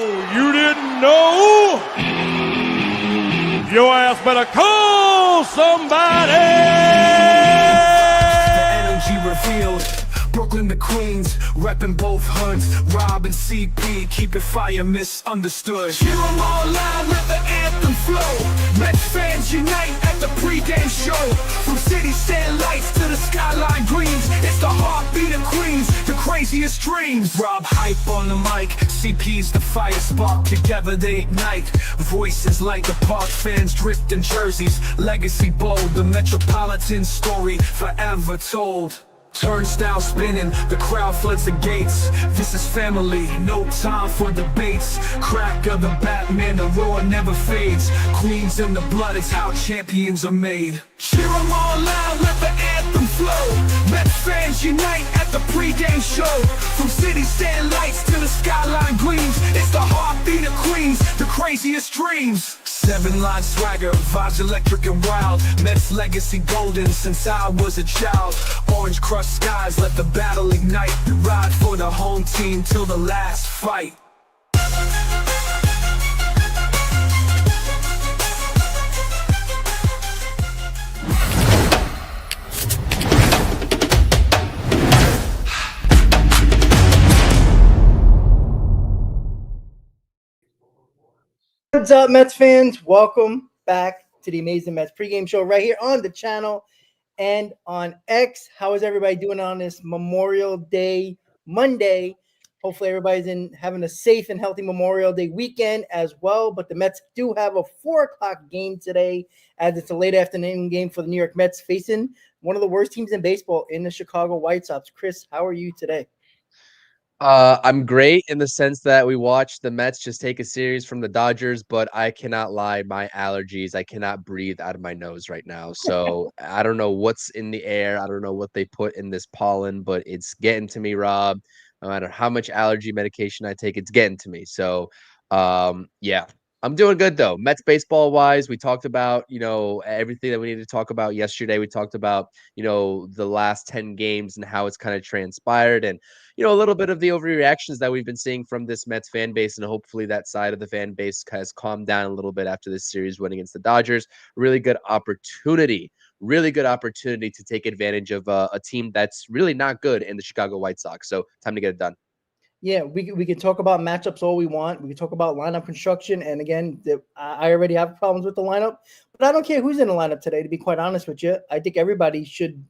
You didn't know? Your ass better call somebody! The energy revealed. Brooklyn to Queens, reppin' both hoods. Rob and CP, keep it fire, misunderstood. Cheer 'em all loud, let the anthem flow. Mets fans unite at the pregame show. From city stand lights to the skyline greens, it's the heartbeat of Queens, the craziest dreams. Rob hype on the mic, CP's the fire spark. Together they ignite, voices like the park fans dripped in jerseys. Legacy bold, the Metropolitan story forever told. Turnstile spinning, the crowd floods the gates. This is family, no time for debates. Crack of the Batman, the roar never fades. Queens in the blood, it's how champions are made. Cheer 'em all loud, let the anthem flow. Mets fans unite at the pregame show. From city stand lights to the skyline gleams, it's the heartbeat of Queens, the craziest dreams. 7-line swagger, vibes electric and wild. Mets legacy golden since I was a child. Orange crushed skies, let the battle ignite. Ride for the home team till the last fight. What's up, Mets fans? Welcome back to the Amazing Mets pregame show right here on the channel and on X. How is everybody doing on this Memorial Day Monday? Hopefully everybody's having a safe and healthy Memorial Day weekend as well. But the Mets do have a 4 o'clock game today, as it's a late afternoon game for the New York Mets facing one of the worst teams in baseball in the Chicago White Sox. Chris, how are you today? I'm great in the sense that we watched the Mets just take a series from the Dodgers, but I cannot lie, my allergies, I cannot breathe out of my nose right now. So I don't know what's in the air. I don't know what they put in this pollen, but it's getting to me, Rob. No matter how much allergy medication I take, it's getting to me. So yeah. I'm doing good though. Mets baseball wise, we talked about, everything that we needed to talk about yesterday. We talked about, the last 10 games and how it's kind of transpired and, a little bit of the overreactions that we've been seeing from this Mets fan base. And hopefully that side of the fan base has calmed down a little bit after this series win against the Dodgers. Really good opportunity to take advantage of a team that's really not good in the Chicago White Sox. So time to get it done. Yeah, we can talk about matchups all we want. We can talk about lineup construction. And again, I already have problems with the lineup, but I don't care who's in the lineup today, to be quite honest with you. I think everybody should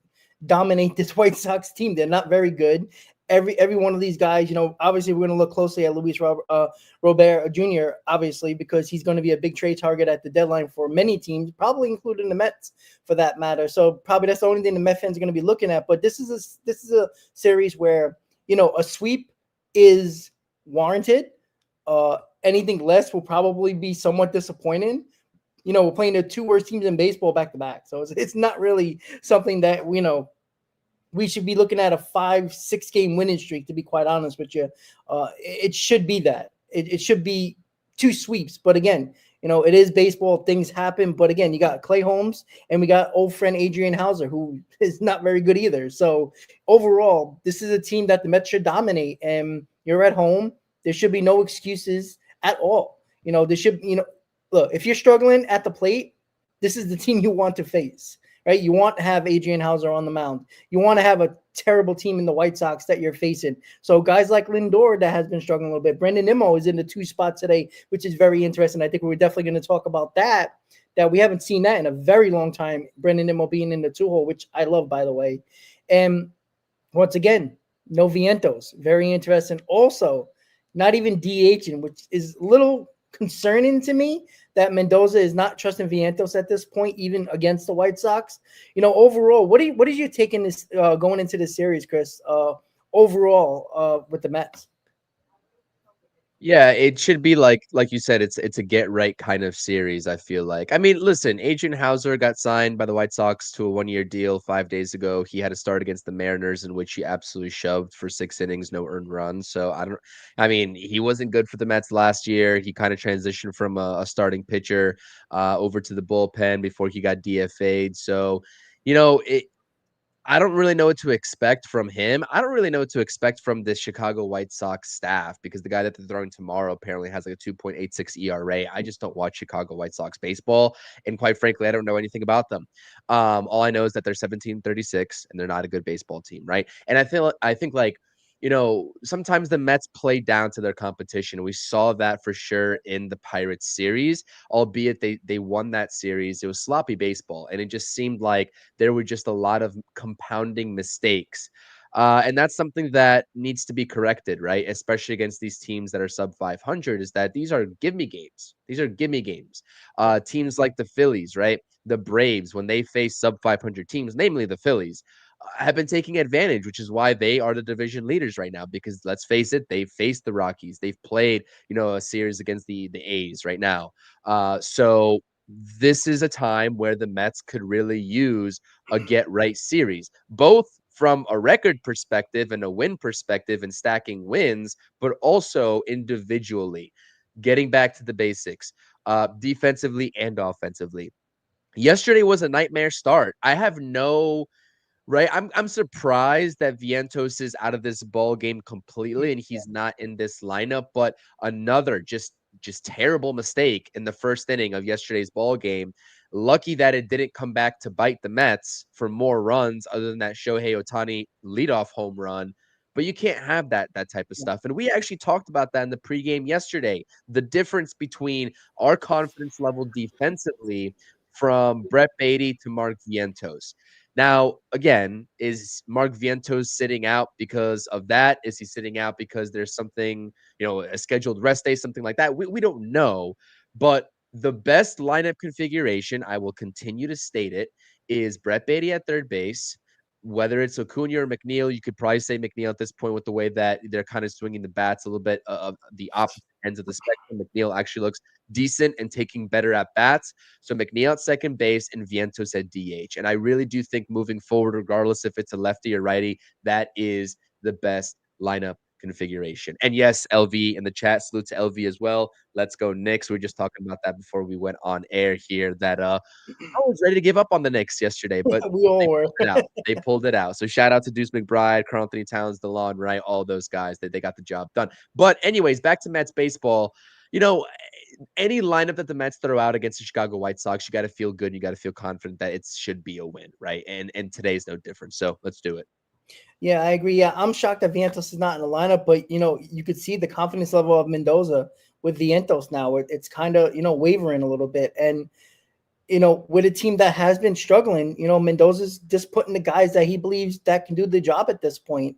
dominate this White Sox team. They're not very good. Every one of these guys, obviously we're going to look closely at Luis Robert Jr., obviously, because he's going to be a big trade target at the deadline for many teams, probably including the Mets for that matter. So probably that's the only thing the Mets fans are going to be looking at. But this is a series where, a sweep is warranted. Anything less will probably be somewhat disappointing. We're playing the 2 worst teams in baseball back to back. So it's not really something that, we should be looking at a 5-6 game winning streak, to be quite honest with you. It should be that. It should be 2 sweeps. But again, it is baseball. Things happen. But again, you got Clay Holmes and we got old friend Adrian Hauser, who is not very good either. So overall, this is a team that the Mets should dominate. And you're at home. There should be no excuses at all. There should, look, if you're struggling at the plate, this is the team you want to face. Right? You want to have Adrian Hauser on the mound. You want to have a terrible team in the White Sox that you're facing. So guys like Lindor that has been struggling a little bit. Brendan Nimmo is in the 2 spot today, which is very interesting. I think we're definitely going to talk about that we haven't seen that in a very long time. Brendan Nimmo being in the 2 hole, which I love, by the way. And once again, no Vientos. Very interesting. Also, not even DHing, which is a little concerning to me that Mendoza is not trusting Vientos at this point, even against the White Sox. Overall, what is your take in this going into this series, Chris? Overall, with the Mets. Yeah, it should be like you said, it's a get right kind of series, I feel like. I mean, listen, Adrian Hauser got signed by the White Sox to a 1-year deal 5 days ago. He had a start against the Mariners in which he absolutely shoved for 6 innings, no earned runs. So he wasn't good for the Mets last year. He kind of transitioned from a starting pitcher over to the bullpen before he got DFA'd. So, I don't really know what to expect from him. I don't really know what to expect from this Chicago White Sox staff because the guy that they're throwing tomorrow apparently has like a 2.86 ERA. I just don't watch Chicago White Sox baseball. And quite frankly, I don't know anything about them. All I know is that they're 17-36 and they're not a good baseball team, right? And I think like, sometimes the Mets play down to their competition. We saw that for sure in the Pirates series, albeit they won that series. It was sloppy baseball, and it just seemed like there were just a lot of compounding mistakes. And that's something that needs to be corrected, right? Especially against these teams that are sub 500, is that these are give me games. These are give me games. Teams like the Phillies, right? The Braves, when they face sub 500 teams, namely the Phillies, have been taking advantage, which is why they are the division leaders right now. Because let's face it, they've faced the Rockies. They've played, a series against the A's right now. So this is a time where the Mets could really use a get right series, both from a record perspective and a win perspective and stacking wins, but also individually getting back to the basics, defensively and offensively. Yesterday was a nightmare start. I have no Right. I'm surprised that Vientos is out of this ball game completely and he's not in this lineup, but another just terrible mistake in the first inning of yesterday's ball game. Lucky that it didn't come back to bite the Mets for more runs other than that Shohei Ohtani leadoff home run. But you can't have that type of stuff. And we actually talked about that in the pregame yesterday. The difference between our confidence level defensively from Brett Beatty to Mark Vientos. Now, again, is Mark Vientos sitting out because of that? Is he sitting out because there's something, a scheduled rest day, something like that? We don't know. But the best lineup configuration, I will continue to state it, is Brett Beatty at third base. Whether it's Acuna or McNeil, you could probably say McNeil at this point with the way that they're kind of swinging the bats a little bit of the opposite ends of the spectrum. McNeil actually looks decent and taking better at bats. So McNeil at second base and Vientos at DH. And I really do think moving forward, regardless if it's a lefty or righty, that is the best lineup configuration. And yes, LV in the chat, salute to LV as well. Let's go Knicks. We were just talking about that before we went on air here, that I was ready to give up on the Knicks yesterday, but We all were. They pulled it out. So shout out to Deuce McBride, Karl Anthony Towns, DeLon Wright, all those guys that they got the job done. But anyways, back to Mets baseball. Any lineup that the Mets throw out against the Chicago White Sox, you got to feel good. You got to feel confident that it should be a win, right? And today's no different. So let's do it. Yeah, I agree. Yeah, I'm shocked that Vientos is not in the lineup, but you could see the confidence level of Mendoza with Vientos now. It's kind of wavering a little bit, and with a team that has been struggling, Mendoza's just putting the guys that he believes that can do the job at this point.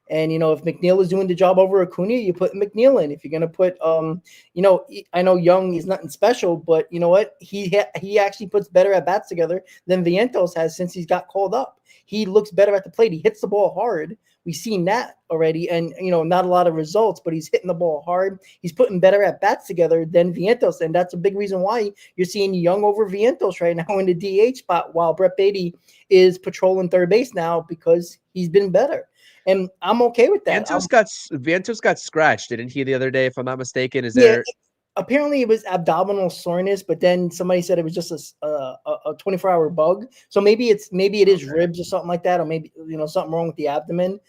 And, if McNeil is doing the job over Acuna, you put McNeil in. If you're going to put, I know Young is nothing special, but you know what? He actually puts better at bats together than Vientos has since he's got called up. He looks better at the plate. He hits the ball hard. We've seen that already. And, not a lot of results, but he's hitting the ball hard. He's putting better at bats together than Vientos. And that's a big reason why you're seeing Young over Vientos right now in the DH spot, while Brett Beatty is patrolling third base now because he's been better. And I'm okay with that. Vientos got scratched, didn't he, the other day, if I'm not mistaken? Apparently it was abdominal soreness, but then somebody said it was just a 24-hour bug. So maybe it is ribs or something like that, or maybe something wrong with the abdomen.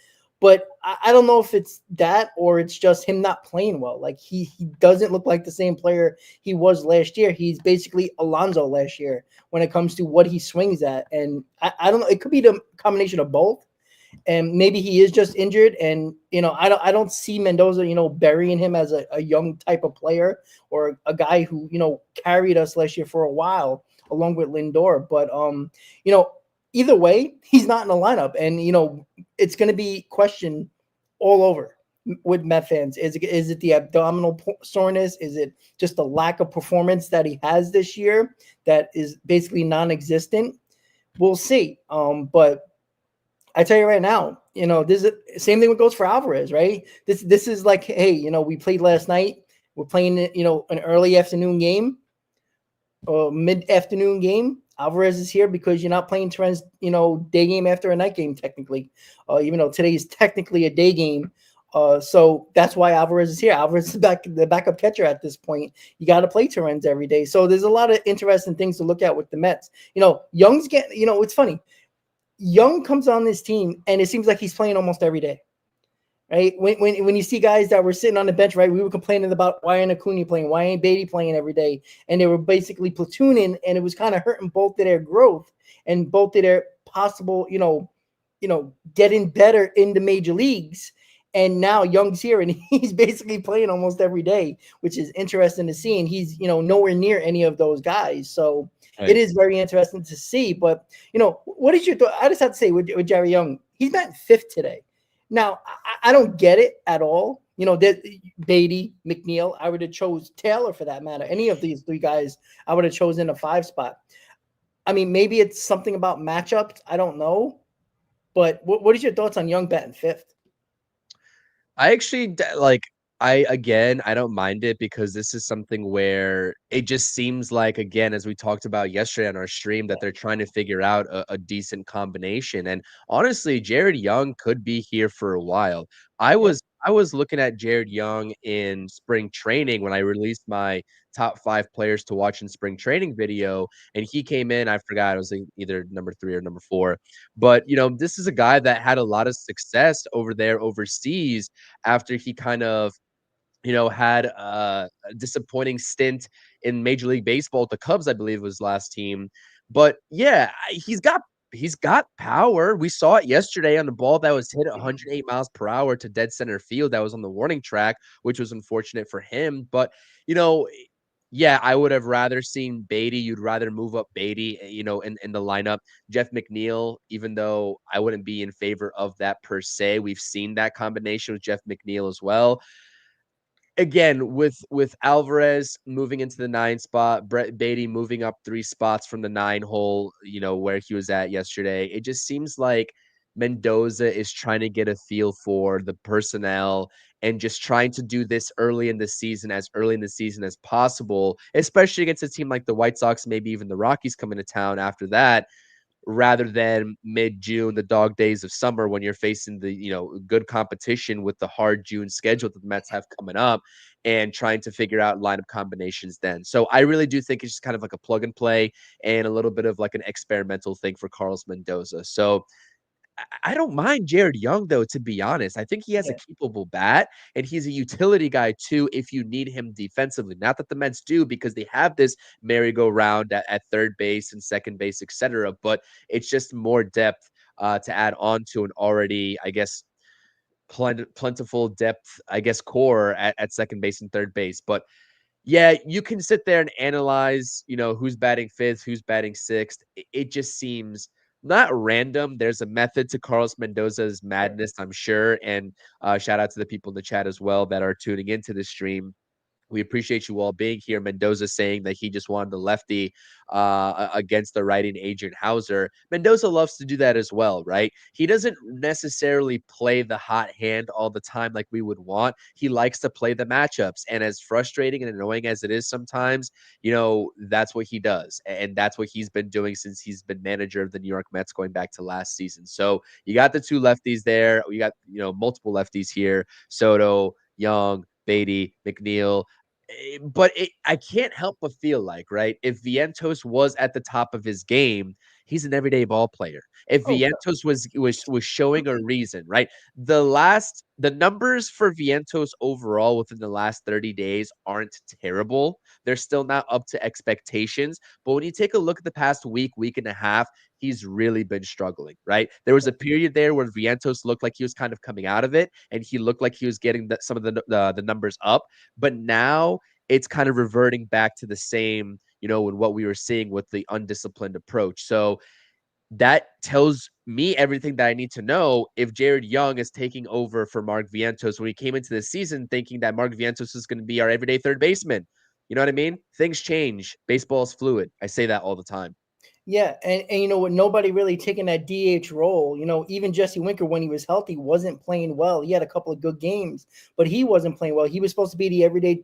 But I don't know if it's that or it's just him not playing well. Like he doesn't look like the same player he was last year. He's basically Alonso last year when it comes to what he swings at. And I don't know. It could be the combination of both. And maybe he is just injured, and I don't see Mendoza, burying him as a young type of player or a guy who carried us last year for a while along with Lindor. But either way, he's not in the lineup, and it's going to be questioned all over with Met fans. Is it the abdominal soreness? Is it just the lack of performance that he has this year that is basically non-existent? We'll see. But I tell you right now, this is the same thing that goes for Alvarez, right? This is like, hey, we played last night. We're playing, an early afternoon game, or mid-afternoon game. Alvarez is here because you're not playing Terren's, day game after a night game, technically, even though today is technically a day game. So that's why Alvarez is here. Alvarez is the backup catcher at this point. You got to play Terren's every day. So there's a lot of interesting things to look at with the Mets. Young's getting, it's funny. Young comes on this team, and it seems like he's playing almost every day. Right? When you see guys that were sitting on the bench, right? We were complaining about why ain't Acuna playing, why ain't Beatty playing every day, and they were basically platooning, and it was kind of hurting both of their growth and both of their possible, getting better in the major leagues. And now Young's here, and he's basically playing almost every day, which is interesting to see. And he's nowhere near any of those guys, so it is very interesting to see. But what is your thought? I just have to say with Jerry Young, he's batting fifth today. Now, I don't get it at all. That Beatty, McNeil, I would have chose Taylor for that matter. Any of these three guys, I would have chosen a 5 spot. I mean, maybe it's something about matchups. I don't know. But what is your thoughts on Young batting fifth? I actually I don't mind it because this is something where it just seems like, again, as we talked about yesterday on our stream, that they're trying to figure out a decent combination. And honestly, Jared Young could be here for a while. I was looking at Jared Young in spring training when I released my top 5 players to watch in spring training video, and he came in, I forgot, it was either number 3 or number 4. But, this is a guy that had a lot of success over there overseas after he kind of had a disappointing stint in Major League Baseball at the Cubs, I believe was last team. But yeah, he's got power. We saw it yesterday on the ball that was hit 108 miles per hour to dead center field. That was on the warning track, which was unfortunate for him. But yeah, I would have rather seen Beatty. You'd rather move up Beatty, in the lineup. Jeff McNeil, even though I wouldn't be in favor of that per se, we've seen that combination with Jeff McNeil as well. Again, with Alvarez moving into the 9 spot, Brett Beatty moving up 3 spots from the 9 hole, where he was at yesterday, it just seems like Mendoza is trying to get a feel for the personnel and just trying to do this early in the season as possible, especially against a team like the White Sox, maybe even the Rockies coming to town after that, rather than mid-June, the dog days of summer, when you're facing the good competition with the hard June schedule that the Mets have coming up, and trying to figure out lineup combinations then. So I really do think it's just kind of like a plug and play and a little bit of like an experimental thing for Carlos Mendoza. So I don't mind Jared Young, though, to be honest. I think he has a capable bat, and he's a utility guy, too, if you need him defensively. Not that the Mets do, because they have this merry-go-round at third base and second base, etc. But it's just more depth to add on to an already, I guess, plentiful depth, I guess, core at second base and third base. But yeah, you can sit there and analyze, who's batting fifth, who's batting sixth. It just seems not random. There's a method to Carlos Mendoza's madness, I'm sure. And shout out to the people in the chat as well that are tuning into the stream. We appreciate you all being here. Mendoza saying that he just wanted the lefty against the righty Adrian Hauser. Mendoza loves to do that as well, right? He doesn't necessarily play the hot hand all the time like we would want. He likes to play the matchups. And as frustrating and annoying as it is sometimes, that's what he does. And that's what he's been doing since he's been manager of the New York Mets going back to last season. So you got the 2 lefties there. You got, multiple lefties here. Soto, Young, Beatty, McNeil. But I can't help but feel like, right, if Vientos was at the top of his game, he's an everyday ball player. If Vientos was showing a reason, right? The numbers for Vientos overall within the last 30 days aren't terrible. They're still not up to expectations. But when you take a look at the past week and a half, he's really been struggling, right? There was a period there where Vientos looked like he was kind of coming out of it, and he looked like he was getting some of the numbers up. But now it's kind of reverting back to the same, in what we were seeing with the undisciplined approach. So that tells me everything that I need to know if Jared Young is taking over for Mark Vientos when he came into the season thinking that Mark Vientos is going to be our everyday third baseman. You know what I mean? Things change. Baseball is fluid. I say that all the time. Yeah, and with nobody really taking that DH role, even Jesse Winker, when he was healthy, wasn't playing well. He had a couple of good games, but he wasn't playing well. He was supposed to be the everyday,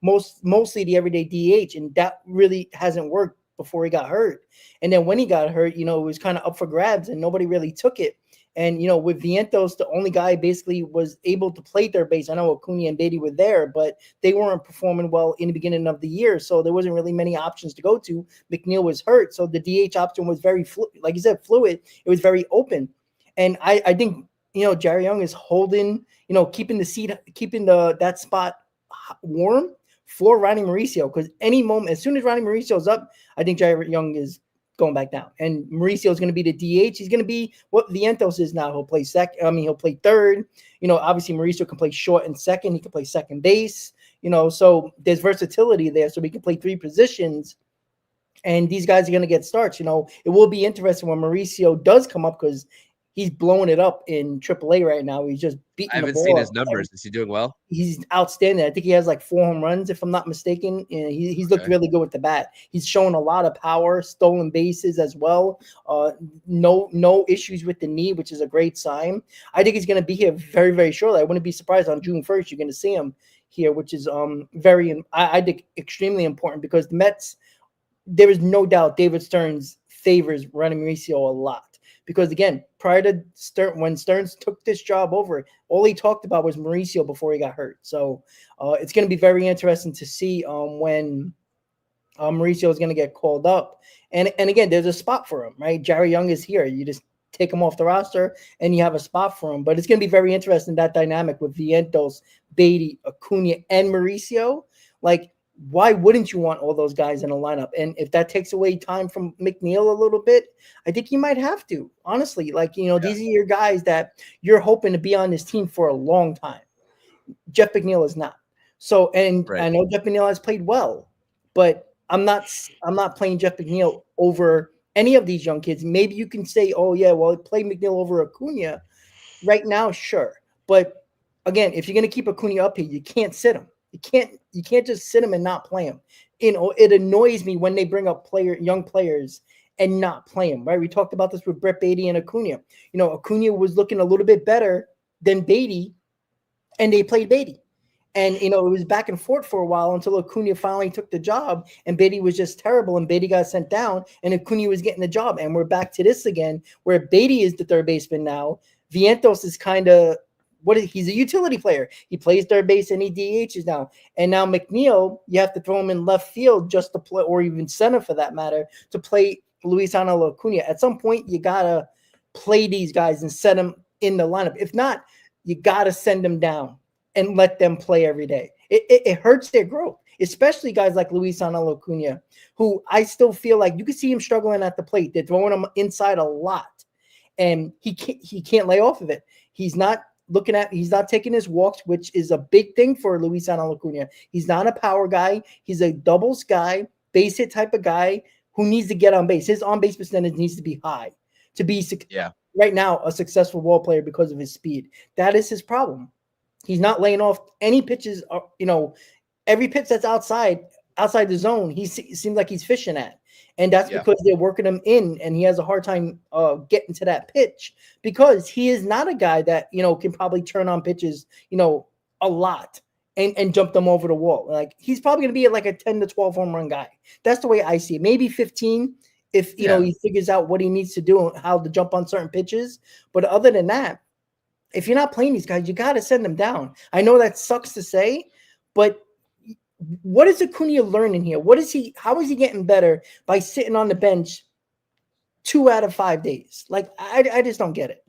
mostly the everyday DH, and that really hasn't worked before he got hurt. And then when he got hurt, it was kind of up for grabs, and nobody really took it. And, with Vientos, the only guy basically was able to play third base. I know Acuna and Beatty were there, but they weren't performing well in the beginning of the year. So there wasn't really many options to go to. McNeil was hurt. So the DH option was very, like you said, fluid. It was very open. And I think, Jerry Young is holding, keeping that spot warm for Ronnie Mauricio, because any moment, as soon as Ronnie Mauricio's up, I think Jerry Young is going back down, and Mauricio is going to be the DH. He's going to be what Vientos is now. He'll play second. I mean, he'll play third. Obviously Mauricio can play short and second. He can play second base. So there's versatility there. So we can play three positions, and these guys are going to get starts. It will be interesting when Mauricio does come up, because he's blowing it up in AAA right now. He's just beating. I haven't seen his numbers. Is he doing well? He's outstanding. I think he has like 4 home runs, if I'm not mistaken. He's looked really good with the bat. He's shown a lot of power, stolen bases as well. No issues with the knee, which is a great sign. I think he's going to be here very, very shortly. I wouldn't be surprised on June 1st. You're going to see him here, which is I think extremely important, because the Mets, there is no doubt David Stearns favors Ronnie Mauricio a lot. Because again, prior to when Stearns took this job over, all he talked about was Mauricio before he got hurt. So it's going to be very interesting to see when Mauricio is going to get called up. And again, there's a spot for him, right? Jerry Young is here. You just take him off the roster and you have a spot for him. But it's going to be very interesting, that dynamic with Vientos, Beatty, Acuna, and Mauricio. Like, why wouldn't you want all those guys in a lineup? And if that takes away time from McNeil a little bit, I think you might have to, honestly. Like, these are your guys that you're hoping to be on this team for a long time. Jeff McNeil is not. So, and I know Jeff McNeil has played well, but I'm not playing Jeff McNeil over any of these young kids. Maybe you can say, oh yeah, well, play McNeil over Acuna right now, sure. But again, if you're going to keep Acuna up here, you can't sit him. You can't just sit him and not play him. It annoys me when they bring up young players and not play him, right? We talked about this with Brett Beatty and Acuna. Acuna was looking a little bit better than Beatty, and they played Beatty. And, it was back and forth for a while until Acuna finally took the job, and Beatty was just terrible, and Beatty got sent down, and Acuna was getting the job. And we're back to this again, where Beatty is the third baseman now. Vientos is kind of he's a utility player. He plays third base and he DHs now. And now McNeil, you have to throw him in left field just to play, or even center for that matter, to play Luis Angel Acuna. At some point, you got to play these guys and set them in the lineup. If not, you got to send them down and let them play every day. It hurts their growth, especially guys like Luis Angel Acuna, who I still feel like you can see him struggling at the plate. They're throwing him inside a lot, and he can't lay off of it. He's not taking his walks, which is a big thing for Luis Angel Acuna. He's not a power guy. He's a doubles guy, base hit type of guy who needs to get on base. His on-base percentage needs to be high to be right now a successful ball player because of his speed. That is his problem. He's not laying off any pitches. Every pitch that's outside the zone, he seems like he's fishing at. And that's because they're working him in, and he has a hard time getting to that pitch, because he is not a guy that, can probably turn on pitches, a lot and jump them over the wall. Like, he's probably going to be like a 10 to 12 home run guy. That's the way I see it. Maybe 15 if, he figures out what he needs to do and how to jump on certain pitches. But other than that, if you're not playing these guys, you got to send them down. I know that sucks to say, but what is Acuna learning here? How is he getting better by sitting on the bench 2 out of 5 days? Like, I just don't get it.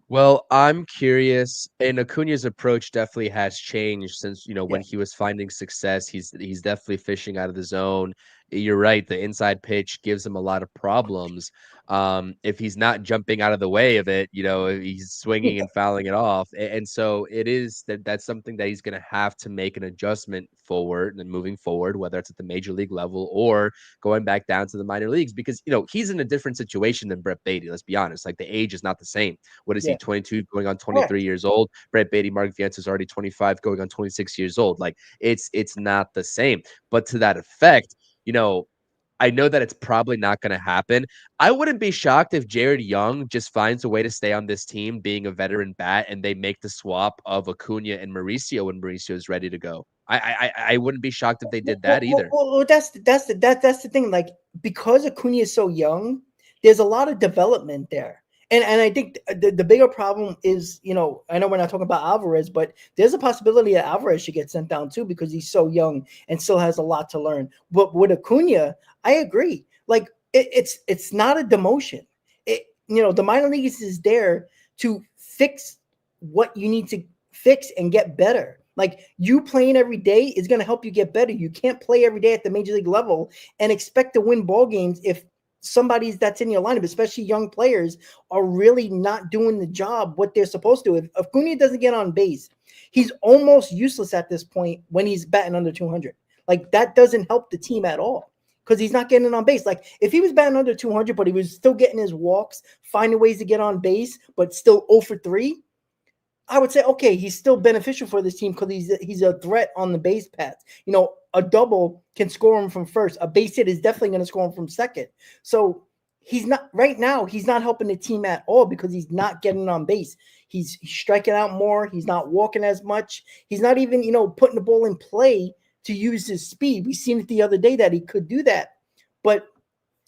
Well, I'm curious, and Acuna's approach definitely has changed since, when he was finding success. He's definitely fishing out of the zone. You're right. The inside pitch gives him a lot of problems. If he's not jumping out of the way of it, he's swinging and fouling it off. And so that's something that he's going to have to make an adjustment forward and moving forward, whether it's at the major league level or going back down to the minor leagues, because, he's in a different situation than Brett Beatty. Let's be honest. Like, the age is not the same. What is he, 22 going on 23 years old? Brett Beatty, Mark Vientos is already 25 going on 26 years old. Like, it's not the same. But to that effect, I know that it's probably not going to happen. I wouldn't be shocked if Jared Young just finds a way to stay on this team, being a veteran bat, and they make the swap of Acuna and Mauricio when Mauricio is ready to go. I wouldn't be shocked if they did that either. Well, that's the thing. Like, because Acuna is so young, there's a lot of development there. And I think the bigger problem is, I know we're not talking about Alvarez, but there's a possibility that Alvarez should get sent down too because he's so young and still has a lot to learn. But with Acuna, I agree. Like it's not a demotion. The minor leagues is there to fix what you need to fix and get better. Like you playing every day is going to help you get better. You can't play every day at the major league level and expect to win ball games if somebody's that's in your lineup, especially young players, are really not doing the job what they're supposed to. If Acuna doesn't get on base, he's almost useless at this point when he's batting under 200. Like that doesn't help the team at all because he's not getting on base. Like if he was batting under 200, but he was still getting his walks, finding ways to get on base, but still 0 for 3, I would say, okay, he's still beneficial for this team because he's a threat on the base paths. A double can score him from first. A base hit is definitely going to score him from second. So he's not right now. He's not helping the team at all because he's not getting on base. He's striking out more. He's not walking as much. He's not even, putting the ball in play to use his speed. We seen it the other day that he could do that, but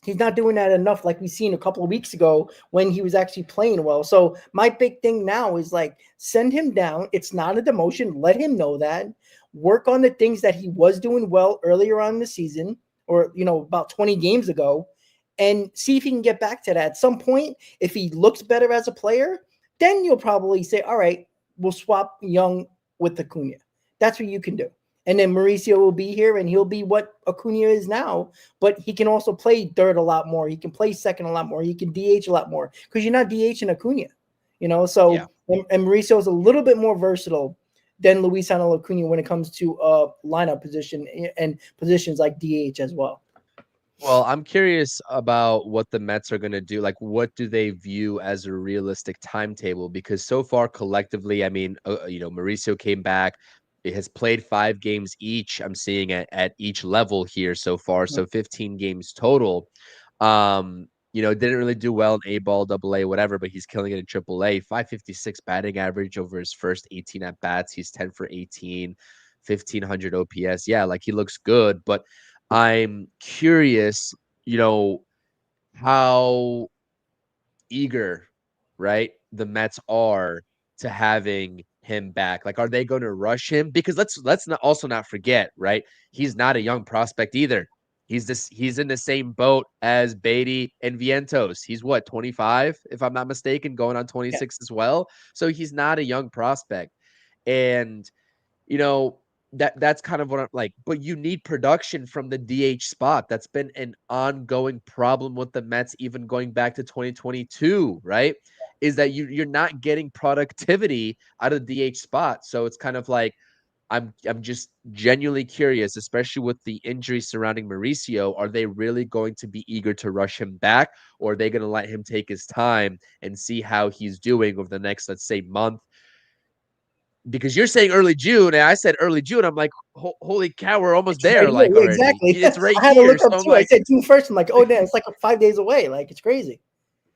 he's not doing that enough like we seen a couple of weeks ago when he was actually playing well. So my big thing now is like send him down. It's not a demotion. Let him know that. Work on the things that he was doing well earlier on in the season or, about 20 games ago and see if he can get back to that. At some point, if he looks better as a player, then you'll probably say, all right, we'll swap Young with Acuna. That's what you can do. And then Mauricio will be here and he'll be what Acuna is now, but he can also play third a lot more. He can play second a lot more. He can DH a lot more because you're not DHing Acuna, So Yeah. and Mauricio is a little bit more versatile than Luis Angel Acuna when it comes to lineup position and positions like DH as well. Well, I'm curious about what the Mets are going to do. Like, what do they view as a realistic timetable? Because so far, collectively, I mean, Mauricio came back. It has played 5 games each. I'm seeing at each level here so far. So 15 games total. Didn't really do well in A-ball, AA, whatever, but he's killing it in AAA. 556 batting average over his first 18 at bats. He's 10 for 18, 1500 OPS. Yeah, like he looks good, but I'm curious, how eager, right, the Mets are to having him back. Like, are they going to rush him? Because let's not forget, right? He's not a young prospect either. He's in the same boat as Beatty and Vientos. He's what, 25, if I'm not mistaken, going on 26 as well. So he's not a young prospect. And that's kind of what I'm like, but you need production from the DH spot. That's been an ongoing problem with the Mets, even going back to 2022, right? Is that you're not getting productivity out of the DH spot. So it's kind of like, I'm just genuinely curious, especially with the injuries surrounding Mauricio. Are they really going to be eager to rush him back, or are they going to let him take his time and see how he's doing over the next, let's say, month? Because you're saying early June, and I said early June. I'm like, holy cow, we're almost there. Right, Like yeah, already, exactly. it's right I had to here. look up So I'm too. I like, said June 1st. I'm like, oh damn, it's like 5 days away. Like it's crazy.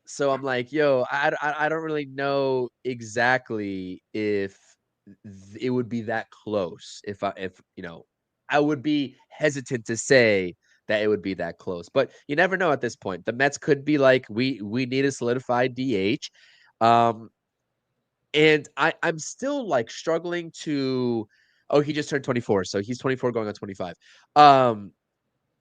so I'm like, yo, I don't really know exactly if it would be that close. If I would be hesitant to say that it would be that close, but you never know at this point. The Mets could be like, we need a solidified DH. And I'm still like struggling to. Oh, he just turned 24, so he's 24 going on 25.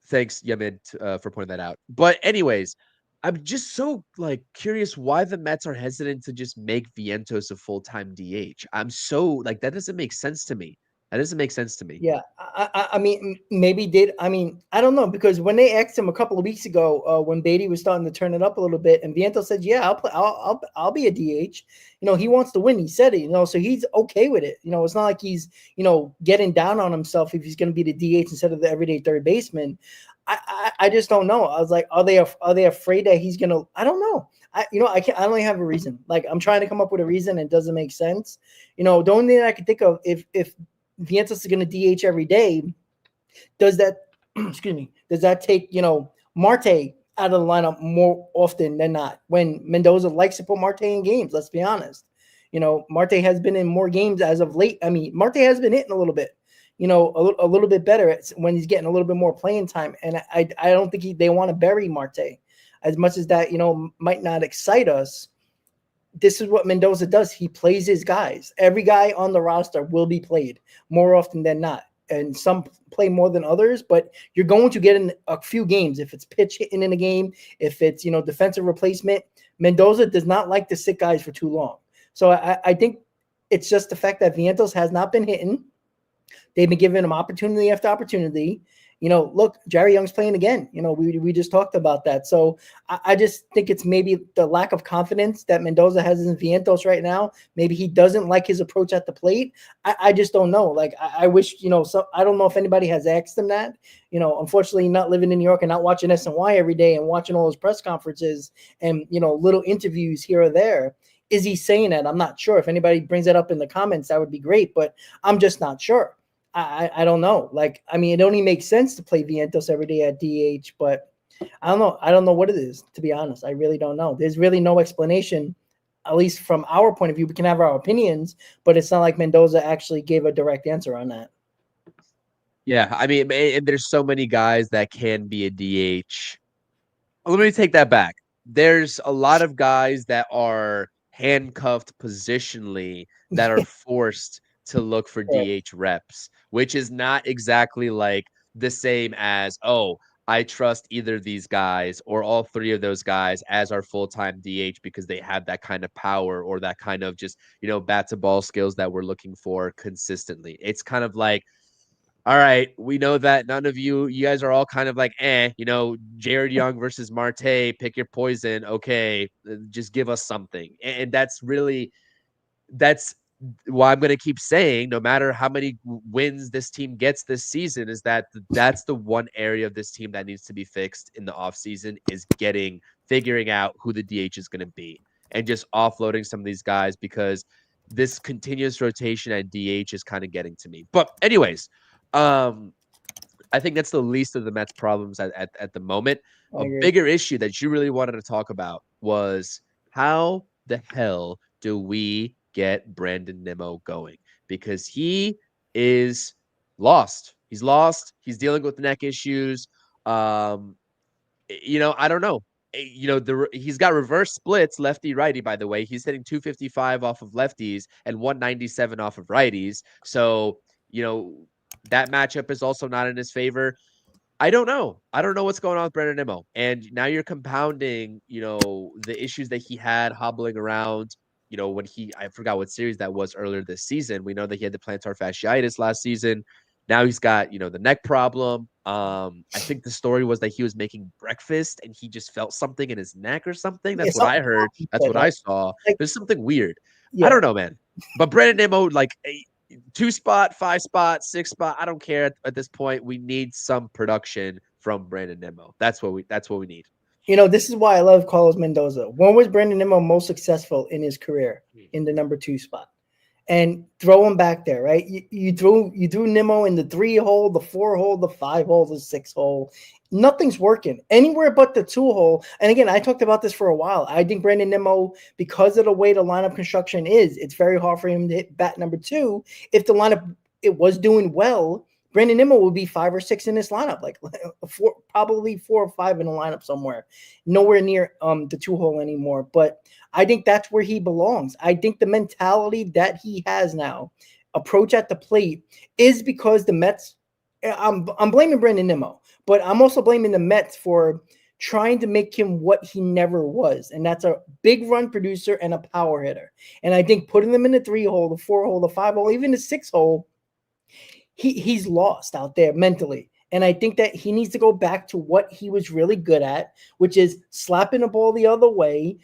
Thanks, Yamin, for pointing that out. But anyways, I'm just so like curious why the Mets are hesitant to just make Vientos a full-time DH. I'm so like that doesn't make sense to me. That doesn't make sense to me. Yeah, I mean, maybe did. I mean, I don't know because when they asked him a couple of weeks ago, when Beatty was starting to turn it up a little bit, and Vientos said, "Yeah, I'll play. I'll be a DH." He wants to win. He said it. So he's okay with it. It's not like he's getting down on himself if he's going to be the DH instead of the everyday third baseman. I just don't know. I was like, are they afraid that he's gonna? I don't know. I don't even have a reason. Like I'm trying to come up with a reason and it doesn't make sense. The only thing I can think of if Vientos is going to DH every day, does that does that take Marte out of the lineup more often than not when Mendoza likes to put Marte in games? Let's be honest. Marte has been in more games as of late. I mean, Marte has been hitting a little bit, a little bit better when he's getting a little bit more playing time. And I don't think they want to bury Marte as much as that, might not excite us. this is what Mendoza does. He plays his guys. Every guy on the roster will be played more often than not. And some play more than others, but you're going to get in a few games. If it's pitch hitting in a game, if it's, defensive replacement, Mendoza does not like to sit guys for too long. So I think it's just the fact that Vientos has not been hitting. They've been giving him opportunity after opportunity. Look, Jerry Young's playing again. We just talked about that. So I just think it's maybe the lack of confidence that Mendoza has in Vientos right now. Maybe he doesn't like his approach at the plate. I just don't know. Like, I wish, so I don't know if anybody has asked him that. Unfortunately, not living in New York and not watching SNY every day and watching all those press conferences and, little interviews here or there. Is he saying that? I'm not sure. If anybody brings that up in the comments, that would be great, but I'm just not sure. I don't know. Like, I mean, it only makes sense to play Vientos every day at DH, but I don't know. I don't know what it is, to be honest. I really don't know. There's really no explanation, at least from our point of view. We can have our opinions, but it's not like Mendoza actually gave a direct answer on that. Yeah, I mean, and there's so many guys that can be a DH. Let me take that back. There's a lot of guys that are handcuffed positionally that are forced to look for DH reps, which is not exactly like the same as, oh, I trust either of these guys or all three of those guys as our full-time DH because they have that kind of power or that kind of just, bat to ball skills that we're looking for consistently. It's kind of like, all right, we know that none of you guys are all kind of like, Jared Young versus Marte, pick your poison. Okay, just give us something. And that's why I'm going to keep saying, no matter how many wins this team gets this season, is that's the one area of this team that needs to be fixed in the offseason is figuring out who the DH is going to be and just offloading some of these guys because this continuous rotation at DH is kind of getting to me. But anyways, I think that's the least of the Mets' problems at the moment. A bigger issue that you really wanted to talk about was how the hell do we get Brandon Nimmo going? Because he is lost. He's lost. He's dealing with neck issues. I don't know. He's got reverse splits, lefty righty, by the way. He's hitting 255 off of lefties and 197 off of righties. So, that matchup is also not in his favor. I don't know. I don't know what's going on with Brandon Nimmo. And now you're compounding, the issues that he had hobbling around, when I forgot what series that was earlier this season. We know that he had the plantar fasciitis last season. Now he's got, the neck problem. I think the story was that he was making breakfast and he just felt something in his neck or something. That's what I heard. That's what I saw. There's something weird. Yeah. I don't know, man. But Brandon Nimmo, 2-spot, 5-spot, 6-spot. I don't care at this point. We need some production from Brandon Nimmo. That's what we need. This is why I love Carlos Mendoza. When was Brandon Nimmo most successful in his career? In the number 2 spot. And throw him back there, right? You threw Nimmo in the 3 hole, the 4 hole, the 5 hole, the 6 hole. Nothing's working anywhere but the 2 hole. And again, I talked about this for a while. I think Brandon Nimmo, because of the way the lineup construction is, it's very hard for him to hit bat number 2. If the lineup it was doing well, Brandon Nimmo would be 5 or 6 in this lineup, like probably 4 or 5 in the lineup somewhere. Nowhere near the 2 hole anymore. But I think that's where he belongs. I think the mentality that he has now, approach at the plate, is because the Mets. I'm blaming Brandon Nimmo, but I'm also blaming the Mets for trying to make him what he never was, and that's a big run producer and a power hitter. And I think putting him in the 3 hole, the 4 hole, the 5 hole, even the 6 hole, he's lost out there mentally. And I think that he needs to go back to what he was really good at, which is slapping the ball the other way,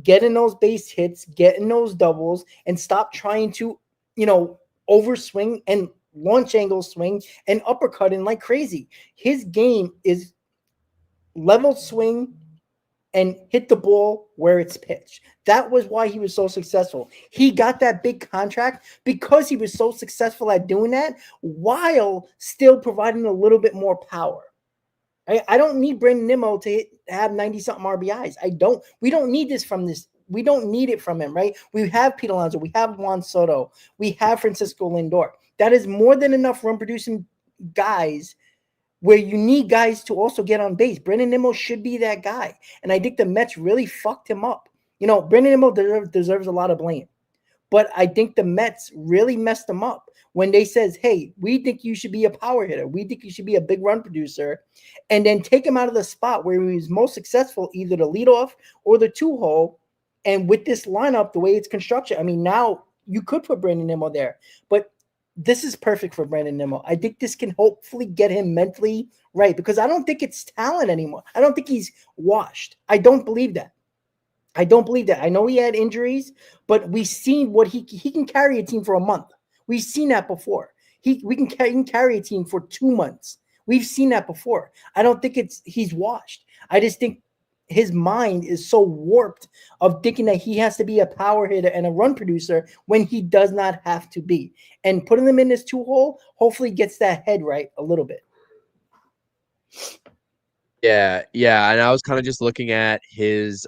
getting those base hits, getting those doubles, and stop trying to, overswing and launch angle swing and uppercutting like crazy. His game is level swing and hit the ball where it's pitched. That was why he was so successful. He got that big contract because he was so successful at doing that while still providing a little bit more power. I don't need Brandon Nimmo to have 90-something RBIs. We don't need this from this. We don't need it from him, right? We have Pete Alonso. We have Juan Soto. We have Francisco Lindor. That is more than enough run-producing guys where you need guys to also get on base. Brandon Nimmo should be that guy. And I think the Mets really fucked him up. Brandon Nimmo deserves a lot of blame. But I think the Mets really messed him up when they says, hey, we think you should be a power hitter. We think you should be a big run producer. And then take him out of the spot where he was most successful, either the leadoff or the 2-hole. And with this lineup, the way it's constructed, I mean, now you could put Brandon Nimmo there. But this is perfect for Brandon Nimmo. I think this can hopefully get him mentally right, because I don't think it's talent anymore. I don't think he's washed. I don't believe that. I don't believe that. I know he had injuries, but we've seen what he can carry a team for a month. We've seen that before. He can carry a team for 2 months. We've seen that before. I don't think he's washed. I just think his mind is so warped of thinking that he has to be a power hitter and a run producer when he does not have to be. And putting him in this 2-hole hopefully gets that head right a little bit. Yeah, and I was kind of just looking at his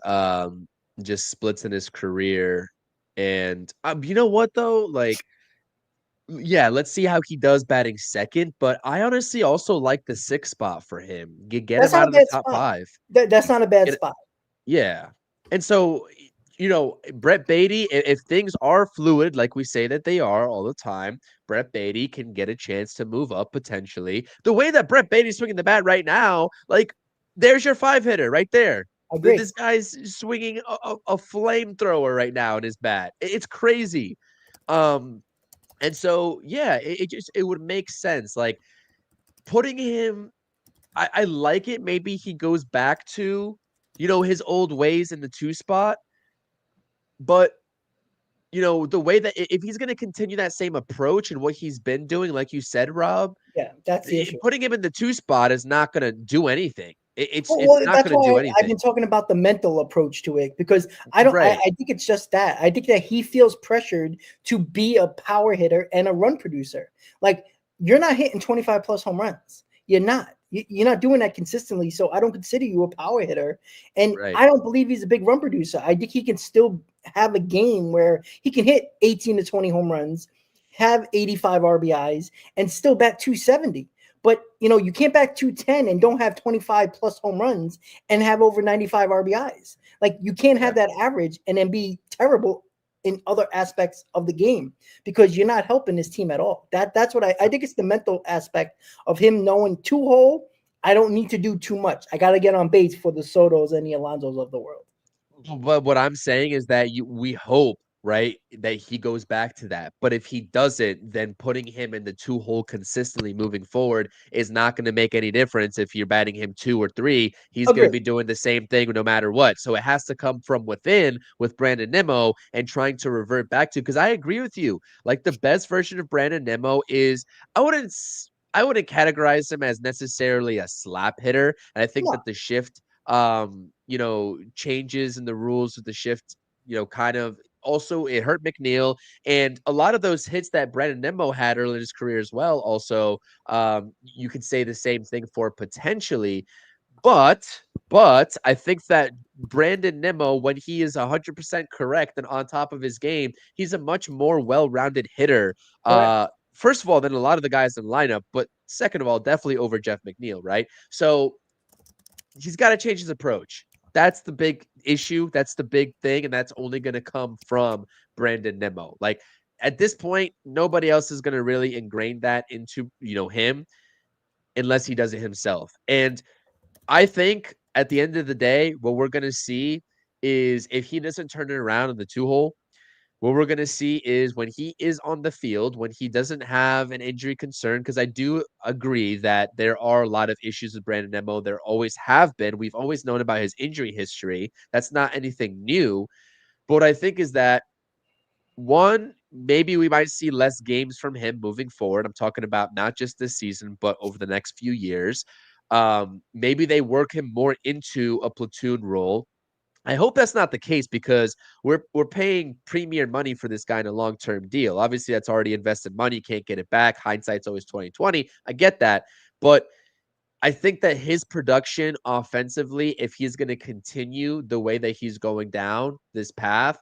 just splits in his career, and you know what though, like, yeah, let's see how he does batting second. But I honestly also like the 6th spot for him. You get That's him not out a of the bad top spot. 5. That's not a bad And, spot. yeah, and so Brett Beatty, if things are fluid like we say that they are all the time, Brett Beatty can get a chance to move up potentially. The way that Brett Beatty's swinging the bat right now, like, there's your 5 hitter right there. Agree. This guy's swinging a flamethrower right now in his bat. It's crazy. And so, yeah, it would make sense. Like, putting him, I like it. Maybe he goes back to, his old ways in the 2 spot. But, the way that if he's going to continue that same approach and what he's been doing, like you said, Rob, Yeah, that's the issue. putting him in the 2 spot is not going to do anything. It's Well, not that's going to do why I've anything. been talking about the mental approach to it, because I Right. think it's just that. I think that he feels pressured to be a power hitter and a run producer. Like, you're not hitting 25 plus home runs. You're not. You're not doing that consistently. So I don't consider you a power hitter. And Right. I don't believe he's a big run producer. I think he can still have a game where he can hit 18 to 20 home runs, have 85 RBIs, and still bat 270. But, you can't bat 210 and don't have 25 plus home runs and have over 95 RBIs. Like, you can't have that average and then be terrible in other aspects of the game, because you're not helping this team at all. That's what I think it's the mental aspect of him knowing 2-hole. I don't need to do too much. I got to get on base for the Sotos and the Alonsos of the world. But what I'm saying is that we hope, right, that he goes back to that. But if he doesn't, then putting him in the 2-hole consistently moving forward is not going to make any difference. If you're batting him 2 or 3, he's going to Agreed. be doing the same thing no matter what. So it has to come from within with Brandon Nimmo and trying to revert back to, because I agree with you. Like, the best version of Brandon Nimmo is, I wouldn't categorize him as necessarily a slap hitter. And I think No. that the shift changes in the rules of the shift, kind of also it hurt McNeil, and a lot of those hits that Brandon Nimmo had early in his career as well. Also, you could say the same thing for potentially, but I think that Brandon Nimmo, when he is 100% correct and on top of his game, he's a much more well-rounded hitter. First of all, than a lot of the guys in the lineup, but second of all, definitely over Jeff McNeil, right? So he's got to change his approach. That's the big issue. That's the big thing. And that's only going to come from Brandon Nimmo. Like, at this point, nobody else is going to really ingrain that into, him unless he does it himself. And I think at the end of the day, what we're going to see is if he doesn't turn it around in the 2-hole, what we're going to see is when he is on the field, when he doesn't have an injury concern, because I do agree that there are a lot of issues with Brandon Nimmo. There always have been. We've always known about his injury history. That's not anything new. But what I think is that, one, maybe we might see less games from him moving forward. I'm talking about not just this season, but over the next few years. Maybe they work him more into a platoon role. I hope that's not the case, because we're paying premier money for this guy in a long-term deal. Obviously, that's already invested money. You can't get it back. Hindsight's always 2020. I get that. But I think that his production offensively, if he's going to continue the way that he's going down this path,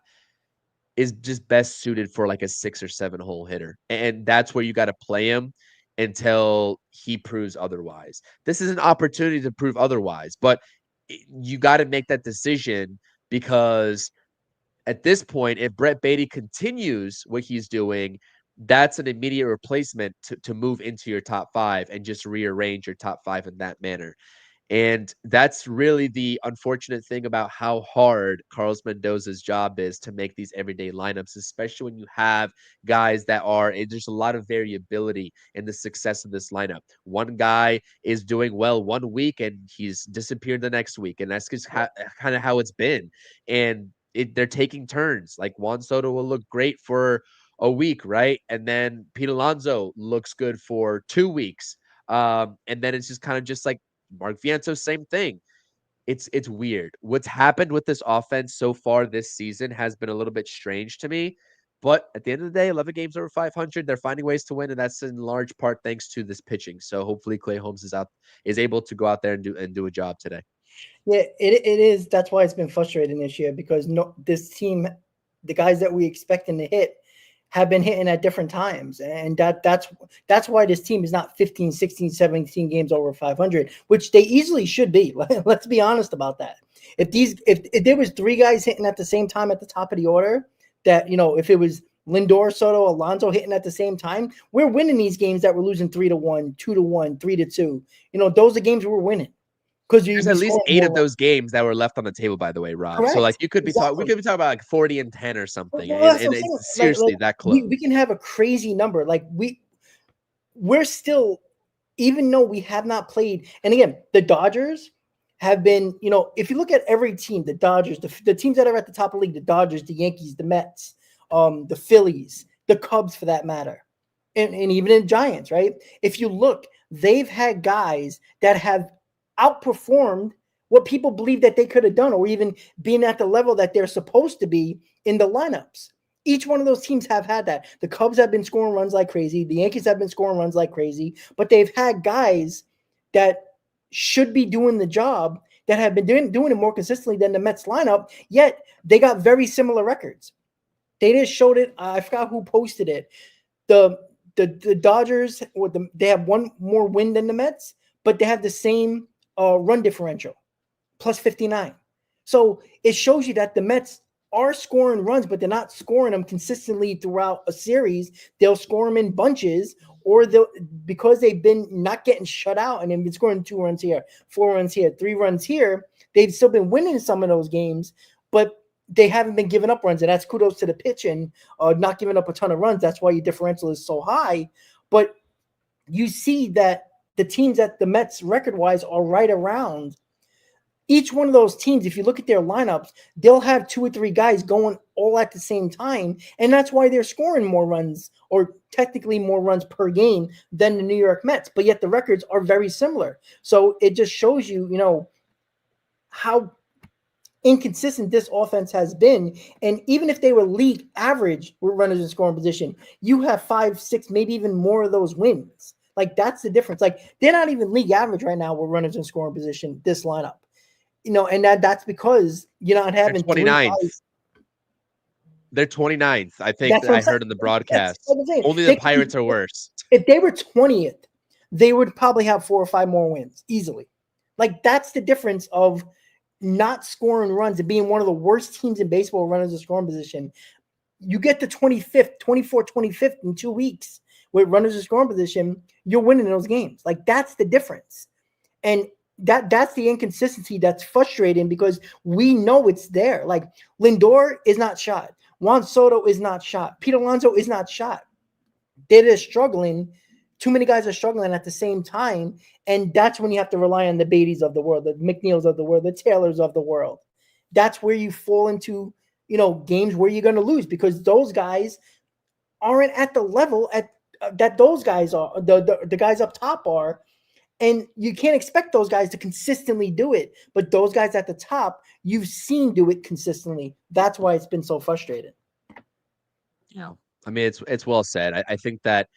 is just best suited for like a 6 or 7-hole hitter. And that's where you got to play him until he proves otherwise. This is an opportunity to prove otherwise, but you got to make that decision, because at this point, if Brett Beatty continues what he's doing, that's an immediate replacement to move into your top five and just rearrange your top five in that manner. And that's really the unfortunate thing about how hard Carlos Mendoza's job is to make these everyday lineups, especially when you have guys that are, there's a lot of variability in the success of this lineup. One guy is doing well one week and he's disappeared the next week. And that's just kind of how it's been. And they're taking turns. Like Juan Soto will look great for a week, right? And then Pete Alonso looks good for 2 weeks. And then it's just kind of just like Mark Vientos, same thing. It's weird. What's happened with this offense so far this season has been a little bit strange to me. But at the end of the day, 11 games over 500, they're finding ways to win, and that's in large part thanks to this pitching. So hopefully Clay Holmes is able to go out there and do a job today. Yeah, it is. That's why it's been frustrating this year because this team, the guys that we expecting to hit, have been hitting at different times. And that's why this team is not 15, 16, 17 games over 500, which they easily should be. Let's be honest about that. If there was 3 guys hitting at the same time at the top of the order, that, if it was Lindor, Soto, Alonso hitting at the same time, we're winning these games that we're losing 3-1, 2-1, 3-2. Those are games we're winning. There's at least 8 of those games that were left on the table, by the way, Rob. Correct. So, like, we could be talking about like 40-10 or something, well, and it's seriously that close. We can have a crazy number. Like we're still, even though we have not played. And again, the Dodgers have been, if you look at every team, the Dodgers, the teams that are at the top of the league, the Dodgers, the Yankees, the Mets, the Phillies, the Cubs, for that matter, and even in Giants, right? If you look, they've had guys that have outperformed what people believe that they could have done, or even being at the level that they're supposed to be in the lineups. Each one of those teams have had that. The Cubs have been scoring runs like crazy. The Yankees have been scoring runs like crazy, but they've had guys that should be doing the job that have been doing it more consistently than the Mets lineup, yet they got very similar records. They just showed it. I forgot who posted it. The Dodgers, they have one more win than the Mets, but they have the same run differential, plus 59. So it shows you that the Mets are scoring runs, but they're not scoring them consistently throughout a series. They'll score them in bunches, or because they've been not getting shut out and they've been scoring 2 runs here, 4 runs here, 3 runs here. They've still been winning some of those games, but they haven't been giving up runs. And that's kudos to the pitching, not giving up a ton of runs. That's why your differential is so high. But you see that the teams that the Mets record-wise are right around. Each one of those teams, if you look at their lineups, they'll have 2 or 3 guys going all at the same time, and that's why they're scoring more runs, or technically more runs per game, than the New York Mets, but yet the records are very similar. So it just shows you, how inconsistent this offense has been. And even if they were league average with runners in scoring position, you have 5, 6, maybe even more of those wins. Like, that's the difference. Like, they're not even league average right now with runners in scoring position, this lineup. And that's because you're not having 29th. They're 29th. I think I heard in the broadcast. Only the Pirates are worse. If they were 20th, they would probably have 4 or 5 more wins easily. Like, that's the difference of not scoring runs and being one of the worst teams in baseball runners in scoring position. You get to 25th, 24th, 25th in 2 weeks with runners in scoring position, you're winning those games. Like, that's the difference. And that's the inconsistency that's frustrating, because we know it's there. Like, Lindor is not shot. Juan Soto is not shot. Pete Alonso is not shot. They're just struggling. Too many guys are struggling at the same time. And that's when you have to rely on the Beattys of the world, the McNeils of the world, the Taylors of the world. That's where you fall into, games where you're going to lose, because those guys aren't at the level that those guys are, the guys up top are. And you can't expect those guys to consistently do it. But those guys at the top, you've seen do it consistently. That's why it's been so frustrating. Yeah. I mean, it's well said. I think that,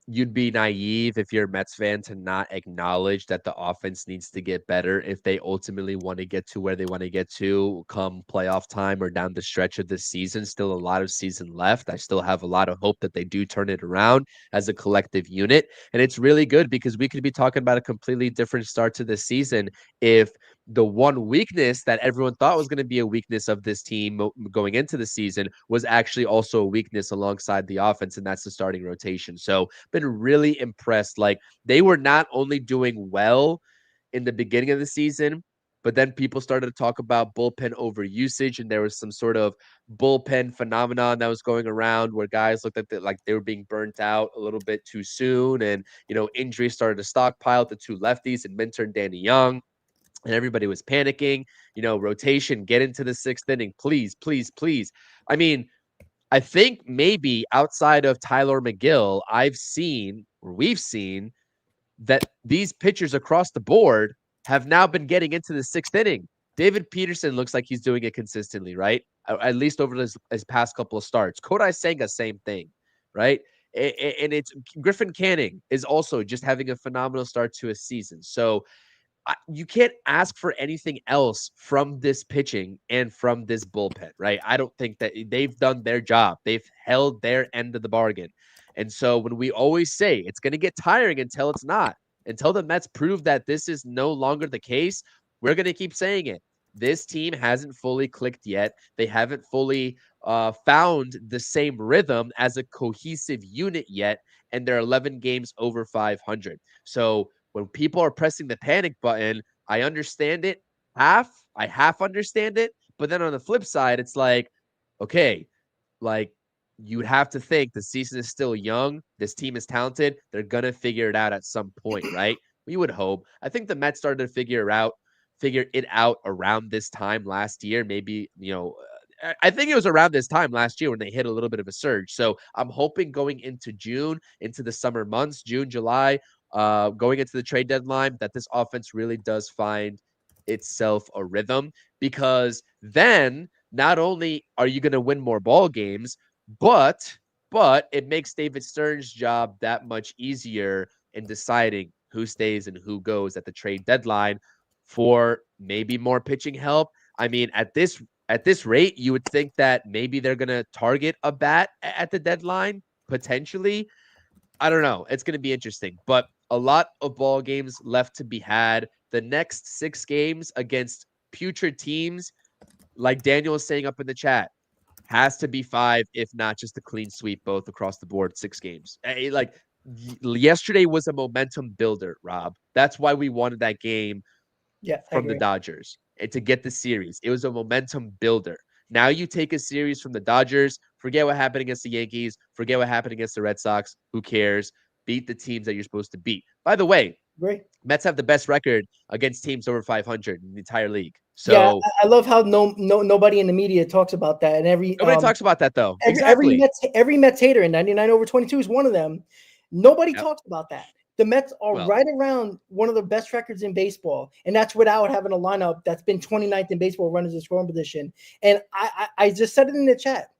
you'd be naive if you're a Mets fan to not acknowledge that the offense needs to get better if they ultimately want to get to where they want to get to come playoff time or down the stretch of this season. Still a lot of season left. I still have a lot of hope that they do turn it around as a collective unit. And it's really good because we could be talking about a completely different start to the season if the one weakness that everyone thought was going to be a weakness of this team going into the season was actually also a weakness alongside the offense, and that's the starting rotation. So been really impressed. Like, they were not only doing well in the beginning of the season, but then people started to talk about bullpen over usage, and there was some sort of bullpen phenomenon that was going around where guys looked like they were being burnt out a little bit too soon, and injuries started to stockpile to two lefties and Minter and Danny Young, and everybody was panicking. Rotation, get into the sixth inning, please, please, please. I mean, I think maybe outside of Tyler McGill, we've seen that these pitchers across the board have now been getting into the sixth inning. David Peterson looks like he's doing it consistently, right? At least over his past couple of starts. Kodai Senga, same thing, right? And it's Griffin Canning is also just having a phenomenal start to a season. So you can't ask for anything else from this pitching and from this bullpen, right? I don't think that they've done their job. They've held their end of the bargain. And so when we always say it's going to get tiring until it's not, until the Mets prove that this is no longer the case, we're going to keep saying it. This team hasn't fully clicked yet. They haven't fully found the same rhythm as a cohesive unit yet, and they're 11 games over 500. So when people are pressing the panic button, I understand it. I half understand it. But then on the flip side, it's like, okay, like, you'd have to think the season is still young. This team is talented. They're going to figure it out at some point, right? We would hope. I think the Mets started to figure it out around this time last year. Maybe, I think it was around this time last year when they hit a little bit of a surge. So I'm hoping going into June, into the summer months, June, July, going into the trade deadline, that this offense really does find itself a rhythm, because then not only are you going to win more ball games, but it makes David Stern's job that much easier in deciding who stays and who goes at the trade deadline for maybe more pitching help. I mean, at this rate, you would think that maybe they're going to target a bat at the deadline, potentially. I don't know. It's going to be interesting, but a lot of ball games left to be had. The next 6 games against putrid teams, like Daniel was saying up in the chat, has to be 5, if not just a clean sweep, both across the board, 6 games. Yesterday was a momentum builder, Rob. That's why we wanted that game from the Dodgers and to get the series. It was a momentum builder. Now you take a series from the Dodgers, forget what happened against the Yankees, forget what happened against the Red Sox. Who cares? Beat the teams that you're supposed to beat. By the way, Great. Mets have the best record against teams over 500 in the entire league. So yeah, I love how nobody in the media talks about that, and nobody talks about that though. Exactly. Every Mets hater, and 99 over 22 is one of them. Nobody talks about that. The Mets are right around one of the best records in baseball, and that's without having a lineup that's been 29th in baseball runners in scoring position. And I just said it in the chat.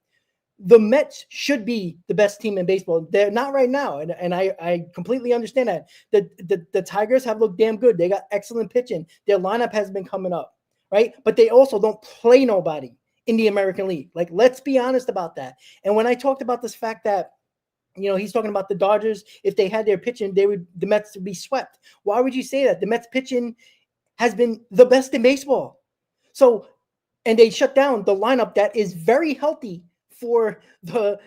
The Mets should be the best team in baseball. They're not right now, and I completely understand that. The Tigers have looked damn good. They got excellent pitching. Their lineup has been coming up, right? But they also don't play nobody in the American League. Like, let's be honest about that. And when I talked about this fact that, he's talking about the Dodgers, if they had their pitching, the Mets would be swept. Why would you say that? The Mets pitching has been the best in baseball. So, and they shut down the lineup that is very healthy for the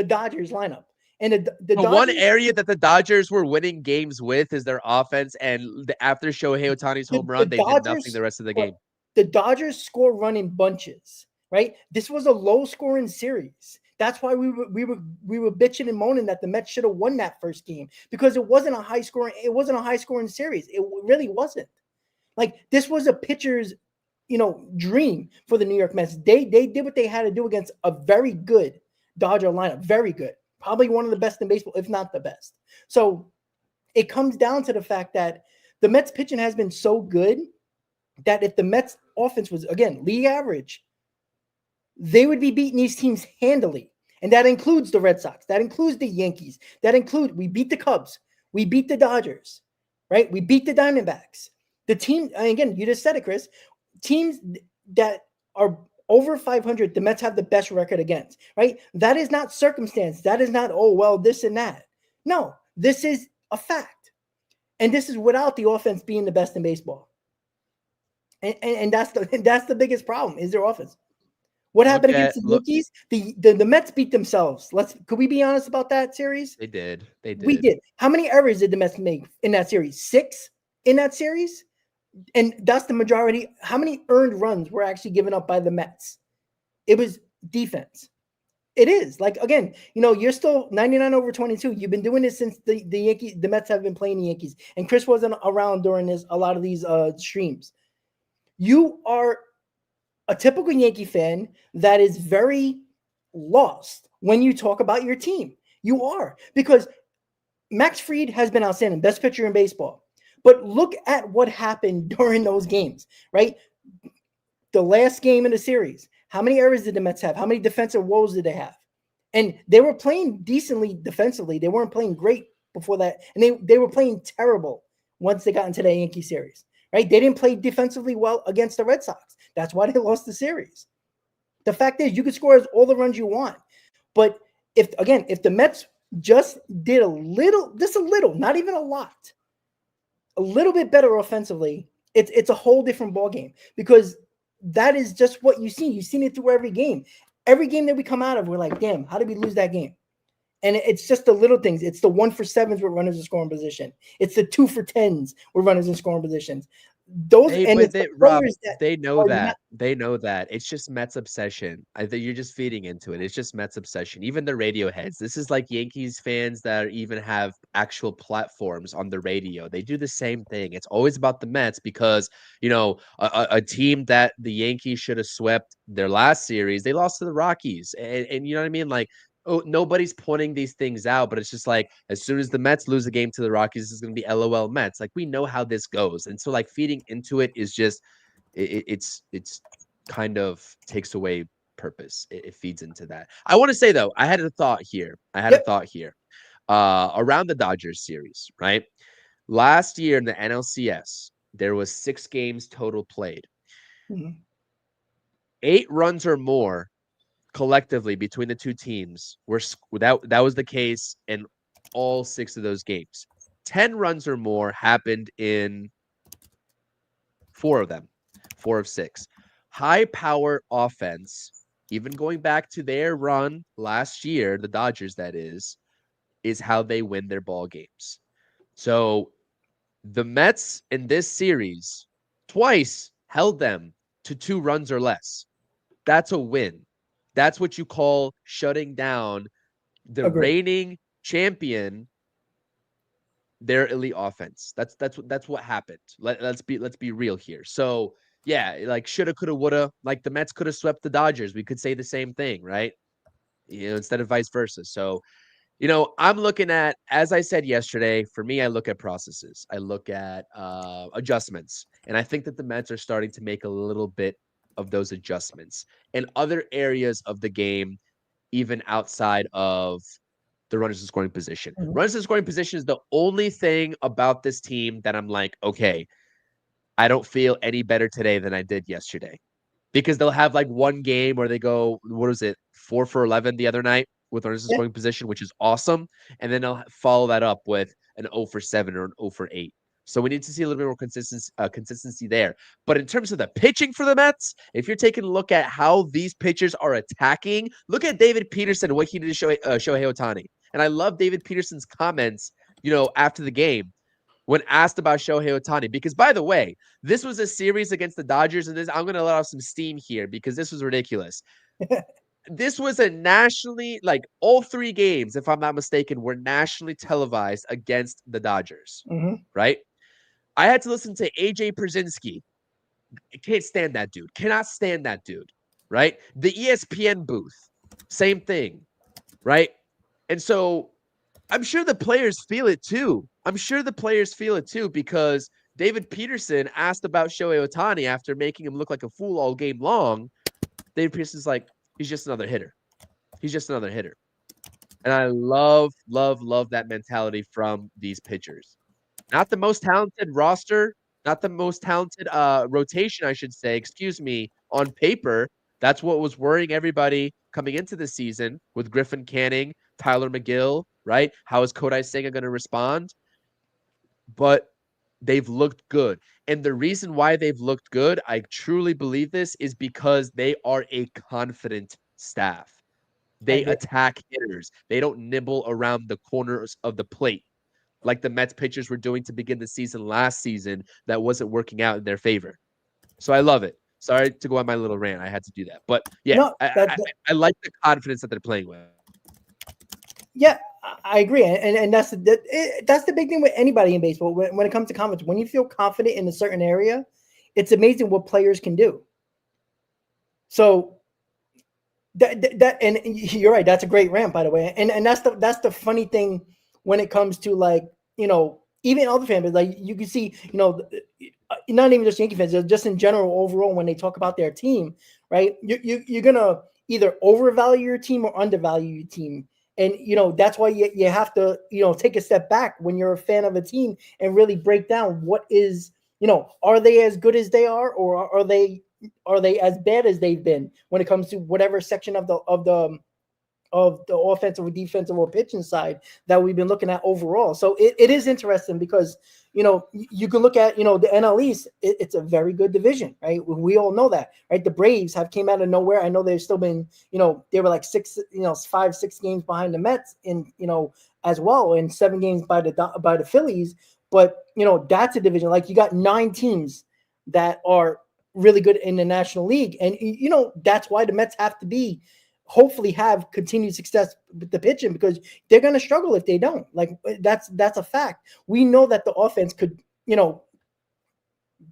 Dodgers lineup. And the Dodgers, one area that the Dodgers were winning games with is their offense. And after Shohei Ohtani's home run, they did nothing the rest of the game. The Dodgers score run in bunches, right? This was a low scoring series. That's why we were bitching and moaning that the Mets should have won that first game, because it wasn't a high scoring series. It really wasn't. Like, this was a pitcher's dream for the New York Mets. They did what they had to do against a very good Dodger lineup. Very good. Probably one of the best in baseball, if not the best. So it comes down to the fact that the Mets pitching has been so good that if the Mets offense was, again, league average, they would be beating these teams handily. And that includes the Red Sox. That includes the Yankees. We beat the Cubs. We beat the Dodgers, right? We beat the Diamondbacks. The team, again, you just said it, Chris, teams that are over 500, the Mets have the best record against, right? That is not circumstance. That is not, oh, well, this and that. No, this is a fact. And this is without the offense being the best in baseball. And that's the biggest problem is their offense. What happened against the Look, Yankees? The Mets beat themselves. Could we be honest about that series? they did. They We did. did. How many errors did the Mets make in that series? 6 in that series? And that's the majority. How many earned runs were actually given up by the Mets? It was defense. It is. Like, again, you're still 99/22. You've been doing this since the Mets have been playing the Yankees. And Chris wasn't around during a lot of these streams. You are a typical Yankee fan that is very lost when you talk about your team. You are, because Max Fried has been outstanding, best pitcher in baseball. But look at what happened during those games, right? The last game in the series, how many errors did the Mets have? How many defensive woes did they have? And they were playing decently defensively. They weren't playing great before that. And they were playing terrible once they got into the Yankee series, right? They didn't play defensively well against the Red Sox. That's why they lost the series. The fact is, you could score all the runs you want. But if the Mets just did a little, not even a lot, a little bit better offensively, it's a whole different ballgame, because that is just what you see. You've seen it through every game. Every game that we come out of, we're like, damn, how did we lose that game? And it's just the little things. It's the 1-for-7s with runners in scoring position. It's the 2-for-10s with runners in scoring positions. Rob, they know that. They know that. It's just Mets obsession. I think you're just feeding into it. It's just Mets obsession. Even the radio heads. This is like Yankees fans that even have actual platforms on the radio. They do the same thing. It's always about the Mets because, a team that the Yankees should have swept their last series, they lost to the Rockies. And you know what I mean? Like, oh, nobody's pointing these things out, but it's just like, as soon as the Mets lose a game to the Rockies, this is going to be LOL Mets. Like, we know how this goes. And so, like, feeding into it is just, it's kind of takes away purpose. It feeds into that. I want to say, though, I had a thought here. Around the Dodgers series, right? Last year in the NLCS, there was 6 games total played. Mm-hmm. 8 runs or more collectively between the two teams that was the case in all 6 of those games. 10 runs or more happened in 4 of them, 4 of 6. High power offense, even going back to their run last year, the Dodgers, that is how they win their ball games. So the Mets in this series twice held them to 2 runs or less. That's a win. That's what you call shutting down the reigning champion, their elite offense. That's what happened. Let's be real here. So yeah, like shoulda, coulda, woulda. Like the Mets could have swept the Dodgers. We could say the same thing, right? Instead of vice versa. So, I'm looking at, as I said yesterday, for me, I look at processes. I look at adjustments, and I think that the Mets are starting to make a little bit of those adjustments in other areas of the game, even outside of the runners in scoring position. Mm-hmm. Runners in scoring position is the only thing about this team that I'm like, okay, I don't feel any better today than I did yesterday, because they'll have like one game where they go, 4 for 11 the other night with runners in scoring position, which is awesome. And then they'll follow that up with an 0 for 7 or an 0 for 8. So we need to see a little bit more consistency there. But in terms of the pitching for the Mets, if you're taking a look at how these pitchers are attacking, look at David Peterson, what he did to Shohei Ohtani. And I love David Peterson's comments, after the game when asked about Shohei Ohtani. Because, by the way, this was a series against the Dodgers, and I'm going to let off some steam here because this was ridiculous. This was a nationally, like all 3 games, if I'm not mistaken, were nationally televised against the Dodgers, right? I had to listen to AJ Przinsky. I can't stand that dude. Cannot stand that dude, right? The ESPN booth, same thing, right? And so I'm sure the players feel it too. Because David Peterson asked about Shohei Ohtani after making him look like a fool all game long. David Peterson's like, he's just another hitter. And I love that mentality from these pitchers. Not the most talented roster, not the most talented rotation, I should say, on paper. That's what was worrying everybody coming into the season with Griffin Canning, Tyler McGill, right? How is Kodai Senga going to respond? But they've looked good. And the reason why they've looked good, I truly believe this, is because they are a confident staff. I They agree. attack hitters. They don't nibble around the corners of the plate like the Mets pitchers were doing to begin the season last season that wasn't working out in their favor. So I love it. Sorry to go on my little rant. I had to do that. But yeah, No, I like the confidence that they're playing with. yeah, I agree, and that's that's the big thing with anybody in baseball. When it comes to confidence, when you feel confident in a certain area, it's amazing what players can do. So that and you're right. That's a great rant, by the way. And that's the funny thing when it comes to, like, even other fans, like you can see, not even just Yankee fans, just in general overall when they talk about their team, right? You're gonna either overvalue your team or undervalue your team. And that's why you have to take a step back when you're a fan of a team and really break down what is, are they as good as they are, or are they as bad as they've been when it comes to whatever section of the offensive or defensive or pitching side that we've been looking at overall. So it is interesting because you can look at the NL East. It's a very good division, right? We all know that, right? The Braves have came out of nowhere. I know they've still been they were like 5-6 games behind the Mets in as well, and 7 games by the Phillies. But that's a division. Like, you got 9 teams that are really good in the National League, and that's why the Mets have to hopefully have continued success with the pitching, because they're going to struggle if they don't. Like, that's a fact. We know that the offense could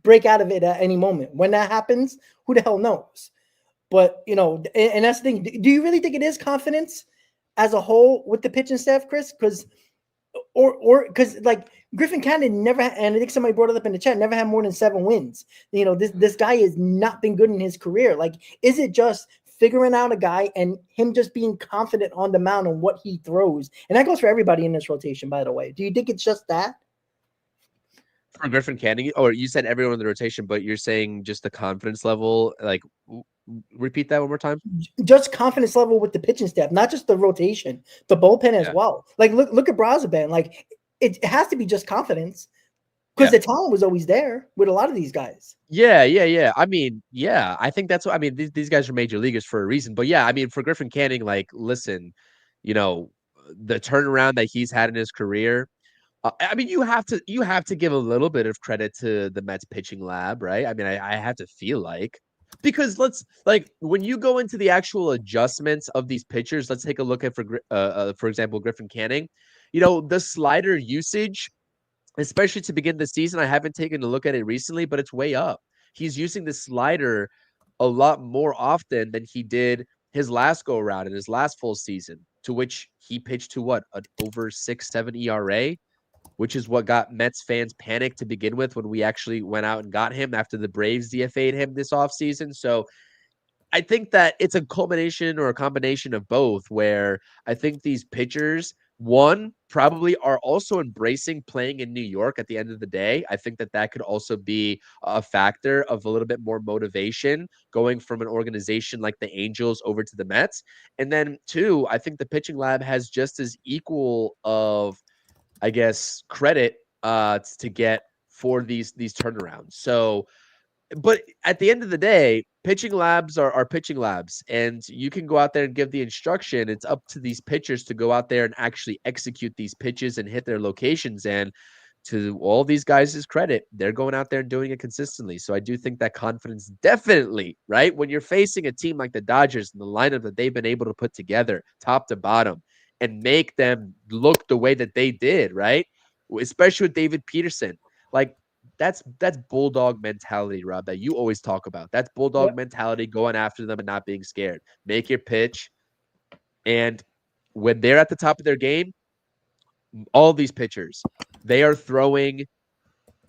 break out of it at any moment. When that happens, who the hell knows? But and that's the thing. Do you really think it is confidence as a whole with the pitching staff, Chris? Because like Griffin Cannon never, and I think somebody brought it up in the chat, never had more than 7 wins. This guy has not been good in his career. Like, is it just figuring out a guy and him just being confident on the mound and what he throws? And that goes for everybody in this rotation, by the way. Do you think it's just that? For Griffin Canning, or you said everyone in the rotation, but you're saying just the confidence level? Like, repeat that one more time. Just confidence level with the pitching staff, not just the rotation, the bullpen as well. Like, look at Brazaban. Like, it has to be just confidence, because the talent was always there with a lot of these guys. Yeah. I mean, yeah, I think that's what I mean. These guys are major leaguers for a reason. But yeah, I mean, for Griffin Canning, like, listen, the turnaround that he's had in his career. I mean, you have to give a little bit of credit to the Mets pitching lab, right? I mean, I have to feel like, because when you go into the actual adjustments of these pitchers, let's take a look at for example, Griffin Canning. The slider usage, especially to begin the season, I haven't taken a look at it recently, but it's way up. He's using the slider a lot more often than he did his last go around in his last full season, to which he pitched to what, an over 6.7 ERA, which is what got Mets fans panicked to begin with when we actually went out and got him after the Braves DFA'd him this offseason. So I think that it's a culmination or a combination of both, where I think these pitchers, one, probably are also embracing playing in New York at the end of the day. I think that could also be a factor of a little bit more motivation going from an organization like the Angels over to the Mets. And then 2, I think the pitching lab has just as equal of, I guess, credit to get for these turnarounds. So, but at the end of the day, pitching labs are pitching labs, and you can go out there and give the instruction. It's up to these pitchers to go out there and actually execute these pitches and hit their locations. And to all these guys' credit, they're going out there and doing it consistently. So I do think that confidence definitely, right? When you're facing a team like the Dodgers and the lineup that they've been able to put together top to bottom and make them look the way that they did, right? Especially with David Peterson. Like, that's bulldog mentality, Rob, that you always talk about. That's bulldog mentality, going after them and not being scared. Make your pitch. And when they're at the top of their game, all these pitchers, they are throwing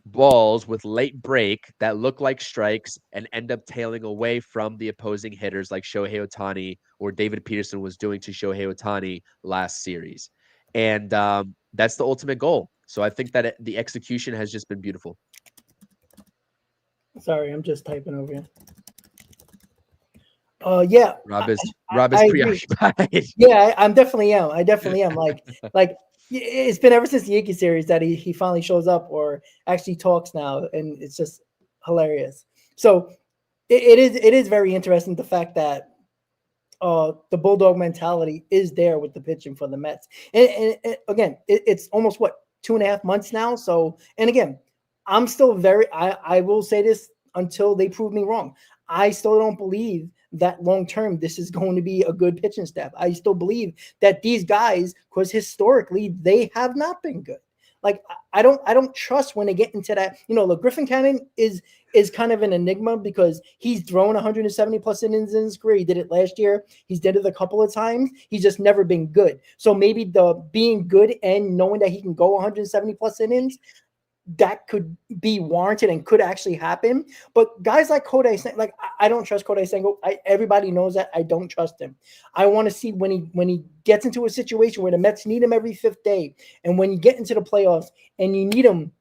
balls with late break that look like strikes and end up tailing away from the opposing hitters, like Shohei Ohtani or David Peterson was doing to Shohei Ohtani last series. And that's the ultimate goal. So I think that the execution has just been beautiful. Sorry, I'm just typing over here. Rob is preoccupied. Yeah, I definitely am. Like It's been ever since the Yankee series that he finally shows up or actually talks now, and it's just hilarious. So it is very interesting the fact that the bulldog mentality is there with the pitching for the Mets. And again, it's almost what 2.5 months now. So, and again, I'm still I will say this until they prove me wrong. I still don't believe that long term this is going to be a good pitching staff. I still believe that these guys, because historically they have not been good. Like I don't trust when they get into that. Look, Griffin Cannon is kind of an enigma because he's thrown 170 plus innings in his career. He did it last year. He's did it a couple of times. He's just never been good. So maybe the being good and knowing that he can go 170 plus innings, that could be warranted and could actually happen. But guys like Kodai, like I don't trust Kodai Senga. Everybody knows that I don't trust him. I want to see when he gets into a situation where the Mets need him every 5th day, and when you get into the playoffs and you need him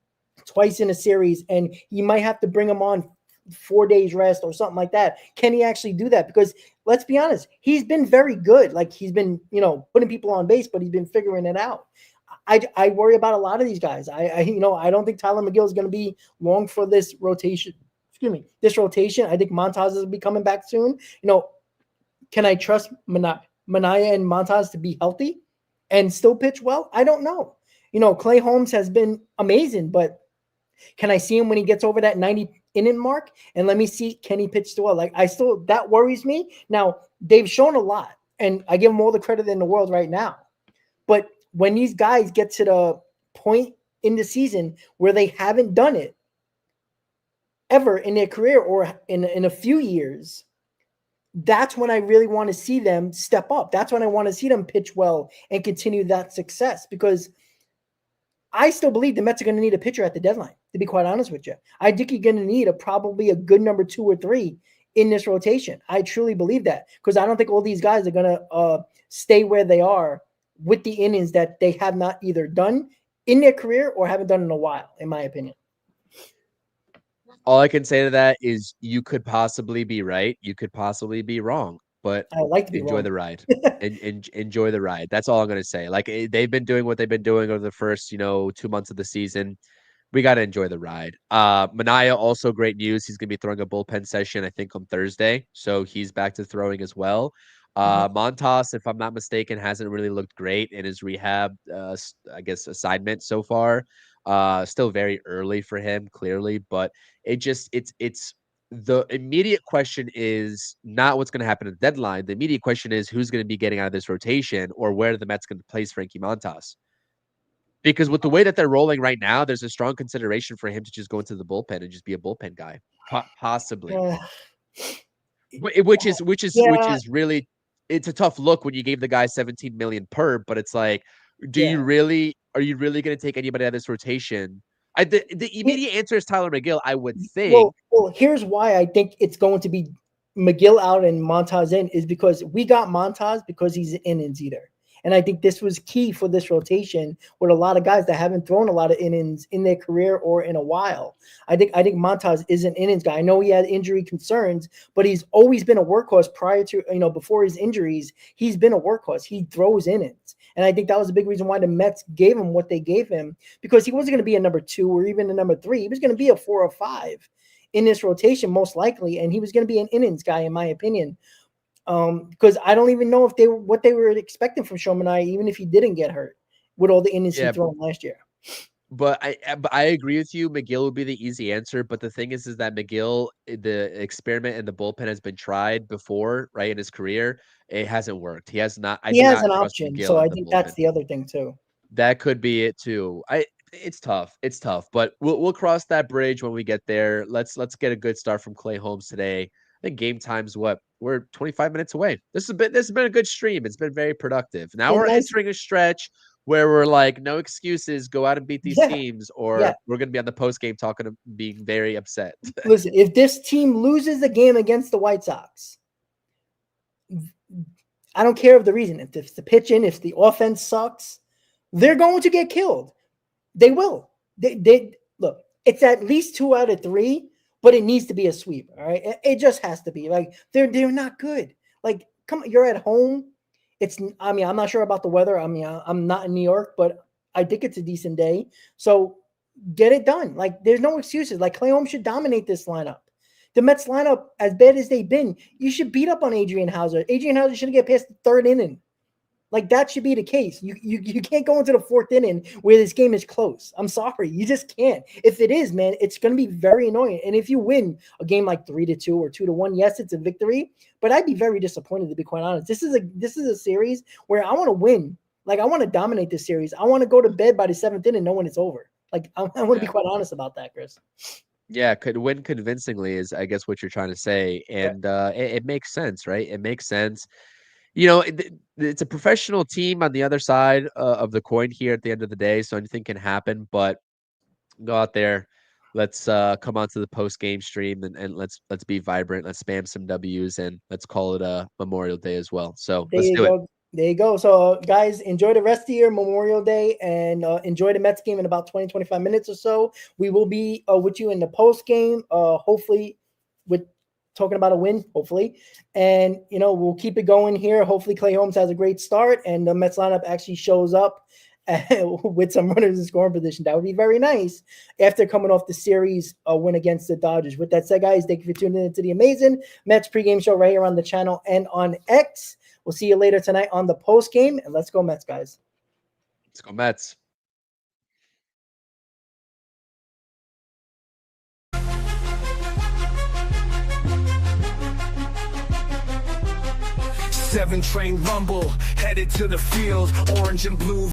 twice in a series, and you might have to bring him on 4 days rest or something like that. Can he actually do that? Because let's be honest, he's been very good. Like he's been, putting people on base, but he's been figuring it out. I worry about a lot of these guys. I don't think Tyler McGill is going to be long for this rotation. Excuse me, this rotation. I think Montas will be coming back soon. Can I trust Manaea and Montas to be healthy and still pitch well? I don't know. Clay Holmes has been amazing, but can I see him when he gets over that 90 inning mark? And let me see, can he pitch still well? Like that worries me. Now they've shown a lot, and I give them all the credit in the world right now. But when these guys get to the point in the season where they haven't done it ever in their career or in a few years, that's when I really want to see them step up. That's when I want to see them pitch well and continue that success, because I still believe the Mets are going to need a pitcher at the deadline, to be quite honest with you. I think you're going to need probably a good number 2 or 3 in this rotation. I truly believe that, because I don't think all these guys are going to stay where they are with the innings that they have not either done in their career or haven't done in a while, in my opinion. All I can say to that is you could possibly be right. You could possibly be wrong, but I like to be enjoy wrong. the ride. Enjoy the ride. That's all I'm going to say. Like they've been doing what they've been doing over the first, 2 months of the season. We got to enjoy the ride. Manaea, also great news. He's going to be throwing a bullpen session, I think, on Thursday. So he's back to throwing as well. Montas, if I'm not mistaken, hasn't really looked great in his rehab, assignment so far. Still very early for him, clearly, but it's the immediate question is not what's going to happen at the deadline. The immediate question is who's going to be getting out of this rotation, or where the Mets going to place Frankie Montas. Because with the way that they're rolling right now, there's a strong consideration for him to just go into the bullpen and just be a bullpen guy, possibly. Which is really, it's a tough look when you gave the guy 17 million per, but it's like, are you really going to take anybody out of this rotation? The immediate answer is Tyler McGill, I would think. Well, here's why I think it's going to be McGill out and Montas in, is because we got Montas because he's an innings eater. And I think this was key for this rotation with a lot of guys that haven't thrown a lot of innings in their career or in a while. I think Montas is an innings guy. I know he had injury concerns, but he's always been a workhorse prior to, before his injuries. He's been a workhorse. He throws innings. And I think that was a big reason why the Mets gave him what they gave him, because he wasn't going to be a number 2 or even a number 3. He was going to be a 4 or 5 in this rotation, most likely. And he was going to be an innings guy, in my opinion. Because I don't even know if what they were expecting from Shomanai, even if he didn't get hurt with all the innings he threw last year. But I agree with you. McGill would be the easy answer. But the thing is that McGill, the experiment in the bullpen has been tried before, right? In his career, it hasn't worked. He has not. He has an option, so I think that's the other thing too. That could be it too. It's tough. It's tough, but we'll cross that bridge when we get there. Let's get a good start from Clay Holmes today. I think game time's what? We're 25 minutes away. This has been a good stream. It's been very productive. Now we're entering a stretch where we're like, no excuses, go out and beat these teams, or we're gonna be on the post game talking, being very upset. Listen, if this team loses the game against the White Sox, I don't care of the reason. If it's the pitching, if the offense sucks, they're going to get killed. They will. They look. It's at least 2 out of 3. But it needs to be a sweep, all right? It just has to be. Like, they're not good. Like, come on, you're at home. I'm not sure about the weather. I mean, I'm not in New York, but I think it's a decent day. So get it done. Like, there's no excuses. Like, Clay Holmes should dominate this lineup. The Mets lineup, as bad as they've been, you should beat up on Adrian Hauser. Adrian Hauser shouldn't get past the third inning. Like, that should be the case. You can't go into the fourth inning where this game is close. I'm sorry. You just can't. If it is, man, it's going to be very annoying. And if you win a game like 3-2 or 2-1, yes, it's a victory, but I'd be very disappointed, to be quite honest. This is a series where I want to win. Like, I want to dominate this series. I want to go to bed by the seventh inning knowing it's over. Like, I want to be quite honest about that, Chris. Yeah, could win convincingly is, I guess, what you're trying to say. And it makes sense, right? It makes sense. You know, it's a professional team on the other side of the coin here at the end of the day, so anything can happen. But go out there, let's come onto the post game stream and let's be vibrant. Let's spam some W's and let's call it a Memorial Day as well. So let's do it. There you go. So, guys, enjoy the rest of your Memorial Day and enjoy the Mets game in about 20, 25 minutes or so. We will be with you in the post game, hopefully with talking about a win, hopefully. And, you know, we'll keep it going here. Hopefully Clay Holmes has a great start and the Mets lineup actually shows up with some runners in scoring position. That would be very nice after coming off the series win against the Dodgers. With that said, guys, thank you for tuning in to the amazing Mets pregame show right here on the channel and on X. We'll see you later tonight on the post game, and let's go Mets, guys. Let's go Mets. Seven train rumble, headed to the field, orange and blue.